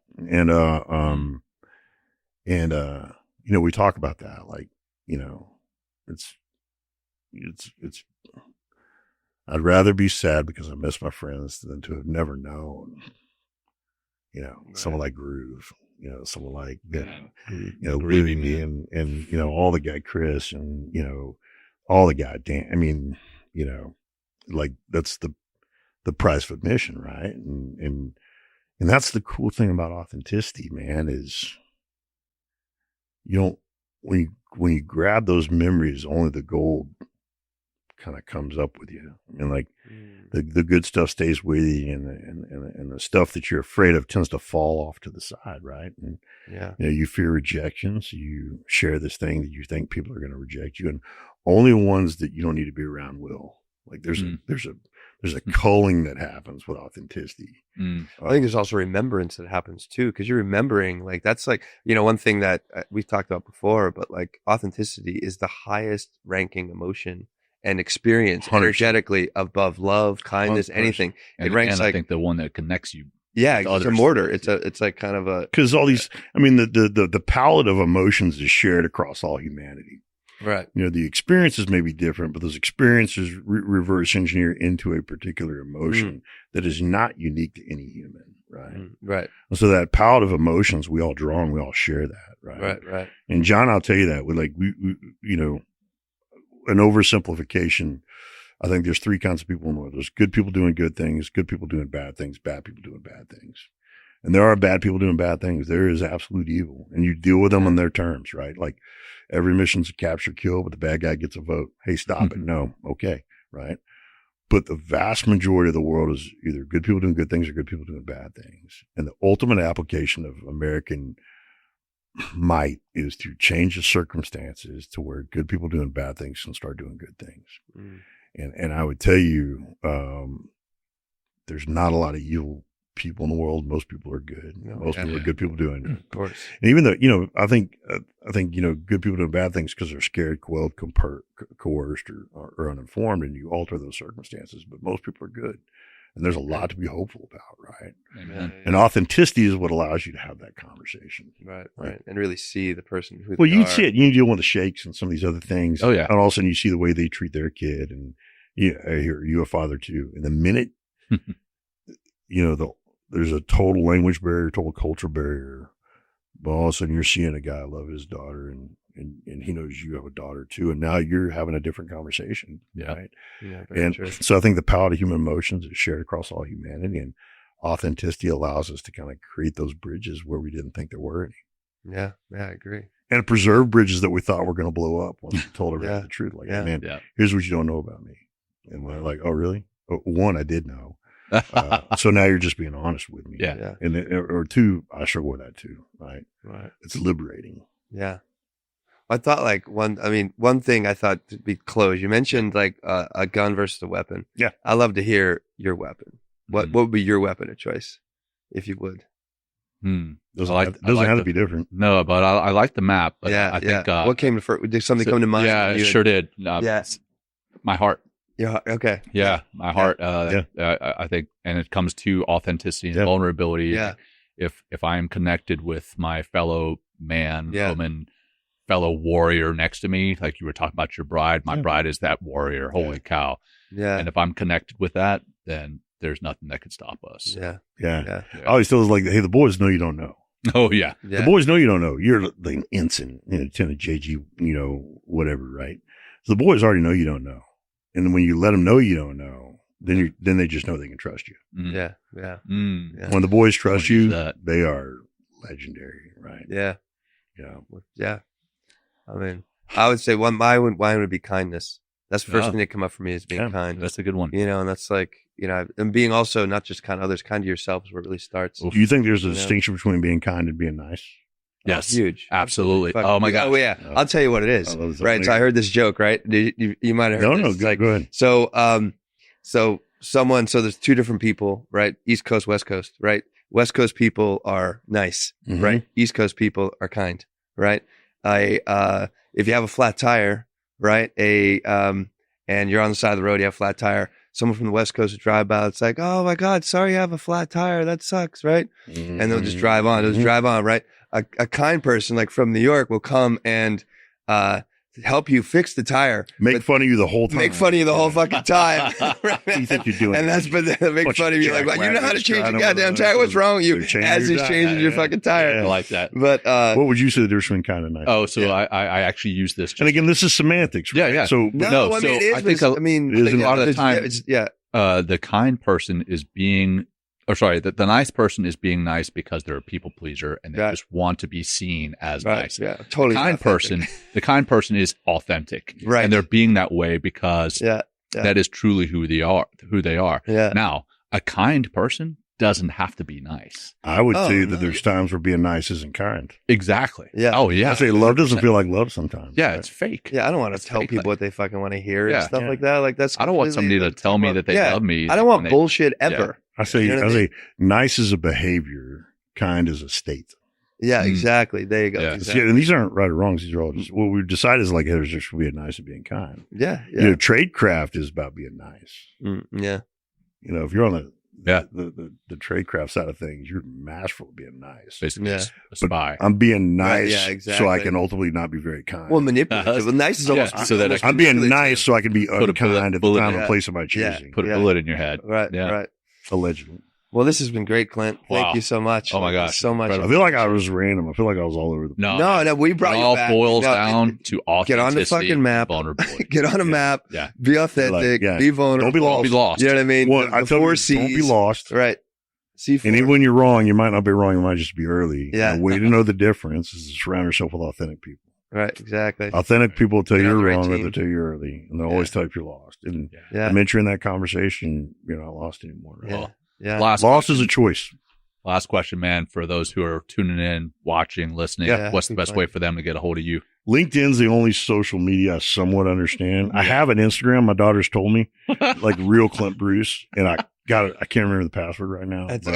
And we talk about that, like, it's I'd rather be sad because I miss my friends than to have never known, someone like Groove, someone like, Louie and, all the guy, Chris, and, all the guy, Dan. I mean, like that's the price of admission, right? And that's the cool thing about authenticity, man, is when you grab those memories, only the gold kind of comes up with you. I mean, like the good stuff stays with you, and the stuff that you're afraid of tends to fall off to the side, right? And you fear rejection, so you share this thing that you think people are going to reject you, and only ones that you don't need to be around will. Like there's a culling that happens with authenticity. I think there's also remembrance that happens too, because you're remembering, like, that's like, one thing that we've talked about before, but like authenticity is the highest ranking emotion and experience 100%. Energetically above love, kindness, 100%. Anything. It ranks and I think the one that connects you. Yeah, it's a mortar. It's like kind of a, because all these, I mean, the palette of emotions is shared across all humanity. Right. The experiences may be different, but those experiences reverse engineer into a particular emotion that is not unique to any human. Right. Right. And so that palette of emotions we all draw and we all share that. Right. Right. And John, I'll tell you that we an oversimplification. I think there's three kinds of people in the world. There's good people doing good things, good people doing bad things, bad people doing bad things. And there are bad people doing bad things. There is absolute evil, and you deal with them on their terms, right? Like every mission's a capture kill, but the bad guy gets a vote. Hey, stop it. No. Okay. Right. But the vast majority of the world is either good people doing good things or good people doing bad things. And the ultimate application of American might is to change the circumstances to where good people doing bad things can start doing good things. And I would tell you, there's not a lot of evil people in the world. Most people are good. Most people are good people doing it. Of course. And even though, I think, good people doing bad things because they're scared, quelled, coerced, or uninformed, and you alter those circumstances. But most people are good. And there's a lot to be hopeful about, right? Amen. And authenticity is what allows you to have that conversation. Right. And really see the person who you see it. You deal with the shakes and some of these other things. Oh, yeah. And all of a sudden you see the way they treat their kid. And are you a father too? And the minute, there's a total language barrier, total culture barrier. But all of a sudden you're seeing a guy love his daughter and he knows you have a daughter too. And now you're having a different conversation. Yeah. Right. Yeah. And true. so I think the palette of human emotions is shared across all humanity, and authenticity allows us to kind of create those bridges where we didn't think there were any. Yeah. I agree. And preserve bridges that we thought were going to blow up once we told everybody the truth. Like, hey, man, here's what you don't know about me. And we're like, oh, really? One, I did know. So now you're just being honest with me. Yeah. And or two, I struggle with that too. Right. It's liberating. Yeah. I thought one thing I thought to be close. You mentioned like a gun versus a weapon. Yeah. I love to hear your weapon. What would be your weapon of choice, if you would? Doesn't have to be different. No, but I like the map. But I think what came to first? Did something come to mind? Yeah, it sure did. Yes, my heart. Yeah. Okay. Yeah, my heart. I think, and it comes to authenticity and vulnerability. Yeah. If I am connected with my fellow man, woman, fellow warrior next to me, like you were talking about your bride, my bride is that warrior. Holy cow! Yeah. And if I'm connected with that, then there's nothing that can stop us. Yeah. I always feel like, hey, the boys know you don't know. Oh yeah. The boys know you don't know. You're like an ensign, Lieutenant JG, whatever, right? So the boys already know you don't know. And when you let them know you don't know, then they just know they can trust you. Yeah. When the boys trust you, they are legendary, right? Yeah. I mean, I would say mine would be kindness. That's the first thing that come up for me is being kind. That's a good one. And that's like, and being also not just kind to others, kind to yourself is where it really starts. Do you think there's a distinction between being kind and being nice? Yes. Huge. Absolutely. Oh my God. Oh yeah. I'll tell you what it is. Right. So I heard this joke, right? You might have heard this. No, go ahead. So there's two different people, right? East Coast, West Coast, right? West Coast people are nice, right? East Coast people are kind, right? If you have a flat tire, right? And you're on the side of the road, you have a flat tire. Someone from the West Coast would drive by. It's like, oh my God, sorry you have a flat tire. That sucks, right? And they'll just drive on. They'll just drive on, right? A kind person like from New York will come and help you fix the tire. Make fun of you the whole time. Make fun of you the whole fucking time. What do you think you're doing? And that's but they make fun of you like, well, you know how to change a goddamn tire. What's wrong with you? As he's changing your fucking tire. I like that. But what would you say the difference between kind and nice? Oh, so I actually use this. And again, this is semantics. Right? Yeah. So no, I mean, it is, I think I mean, a lot of the time, yeah. The kind person is being, or sorry, the nice person is being nice because they're a people pleaser and they just want to be seen as nice. Yeah, totally. The kind person is authentic, right? And they're being that way because that is truly who they are. Yeah. Now, a kind person doesn't have to be nice. I would say that there's times where being nice isn't kind. Exactly. Yeah. Oh yeah. I say love doesn't feel like love sometimes. Yeah, it's fake. Yeah, I don't want to tell people what they fucking want to hear and stuff like that. Like that's. I don't want somebody to tell me that they love me. I don't want bullshit ever. I say nice is a behavior, kind is a state. Yeah, exactly. There you go. Yeah. Exactly. And these aren't right or wrong. These are all just what we've decided is like there's just being nice and being kind. Yeah. You know, tradecraft is about being nice. Yeah. You know, if you're on the tradecraft side of things, you're masterful at being nice. Basically, a spy. I'm being nice so I can ultimately not be very kind. Well, manipulative. Well, nice is almost so that I'm being nice so I can be unkind at the time and place of my choosing. Put a bullet in your head. Right. Right. Allegedly. Well, this has been great, Clint. Thank you so much. Oh my gosh, so much. I feel like I was random. I feel like I was all over the place. No, we brought you back. It all boils down to authenticity. Get on the fucking map. Vulnerability. Get on a map. Yeah. Be authentic. Be vulnerable. Don't be lost. You know what I mean? Well, I tell you, don't be lost. Right. C4. And even when you're wrong, you might not be wrong. You might just be early. Yeah. The way to know the difference is to surround yourself with authentic people. Right. Exactly. Authentic people will tell you you're wrong, or they'll tell you early, and they'll always tell you if you're lost. And the minute you're in that conversation, you're not lost anymore. Right? Yeah. Lost is a choice. Last question, man, for those who are tuning in, watching, listening, what's the best way for them to get a hold of you? LinkedIn's the only social media I somewhat understand. I have an Instagram. My daughter's told me, like real Clint Bruce, and I got it. I can't remember the password right now. That's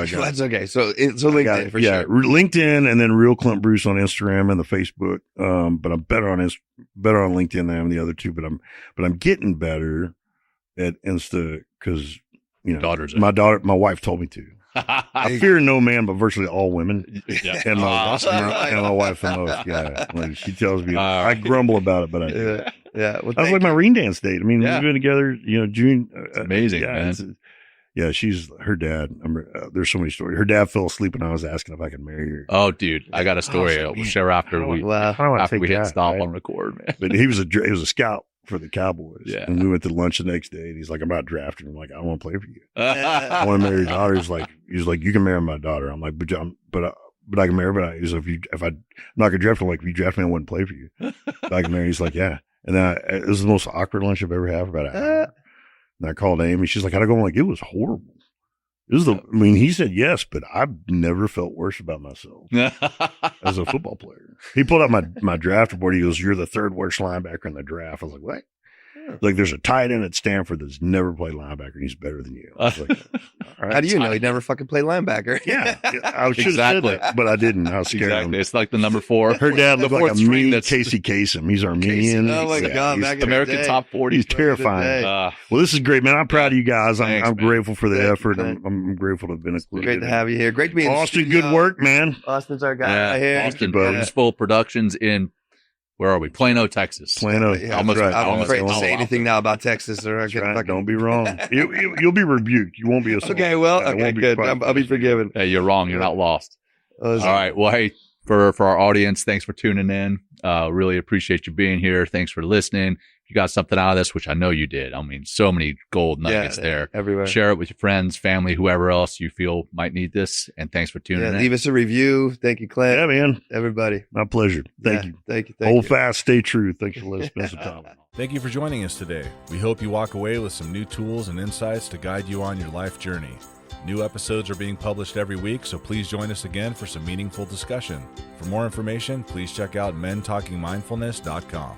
okay. So LinkedIn for sure. LinkedIn and then real Clint Bruce on Instagram and the Facebook. But I'm better on LinkedIn than I am the other two. But I'm getting better at Insta because my wife told me to. I fear no man, but virtually all women. Yeah. And my wife the most. Yeah. Like she tells me, I grumble about it, but I do. Yeah. Well, that was like my ring dance date. I mean, we've been together, June. It's amazing, man. She's her dad. There's so many stories. Her dad fell asleep and I was asking if I could marry her. Oh, dude, I got a story. We'll share after we hit stop on record, man. But he was a scout for the Cowboys. Yeah. And we went to lunch the next day and he's like, I'm not drafting. I'm like, I don't want to play for you. I want to marry your daughter. He's like, you can marry my daughter. I'm like, but I can marry her. He's like, I'm not gonna draft her. Like, if you draft me, I wouldn't play for you. But I can marry. He's like, yeah. And then it was the most awkward lunch I've ever had for about an hour. And I called Amy. She's like, how'd it go? I'm like, it was horrible. He said yes, but I've never felt worse about myself as a football player. He pulled out my draft report. He goes, you're the third worst linebacker in the draft. I was like, what? Like, there's a tight end at Stanford that's never played linebacker and he's better than you. I was like, all right. How do you know he never fucking played linebacker? Yeah. I should have said that, but I didn't. I was scared of him. It's like the number 4. Her dad looked like a mean Casey Kasem. He's Armenian. Oh my God. He's American top 40. He's terrifying. Well, this is great, man. I'm proud of you guys. I'm grateful for the effort. I'm grateful to have been included. Great to have you here. Great to be in Austin, good work, man. Austin's our guy right here. Austin, Full Productions in, where are we? Plano, Texas. Plano. Yeah, I'm afraid to say anything now about Texas or I get Don't be wrong. You'll be rebuked. You won't be assaulted. Okay, well, okay, good. I'll be forgiven. Hey, you're wrong. You're not lost. All right. Well, hey, for our audience, thanks for tuning in. Really appreciate you being here. Thanks for listening. If you got something out of this, which I know you did. I mean, so many gold nuggets there. Everywhere. Share it with your friends, family, whoever else you feel might need this. And thanks for tuning in. Leave us a review. Thank you, Clint. Yeah, man. Everybody. My pleasure. Thank you. Thank you. Hold fast, stay true. Thanks for listening to Tom. Thank you for joining us today. We hope you walk away with some new tools and insights to guide you on your life journey. New episodes are being published every week, so please join us again for some meaningful discussion. For more information, please check out mentalkingmindfulness.com.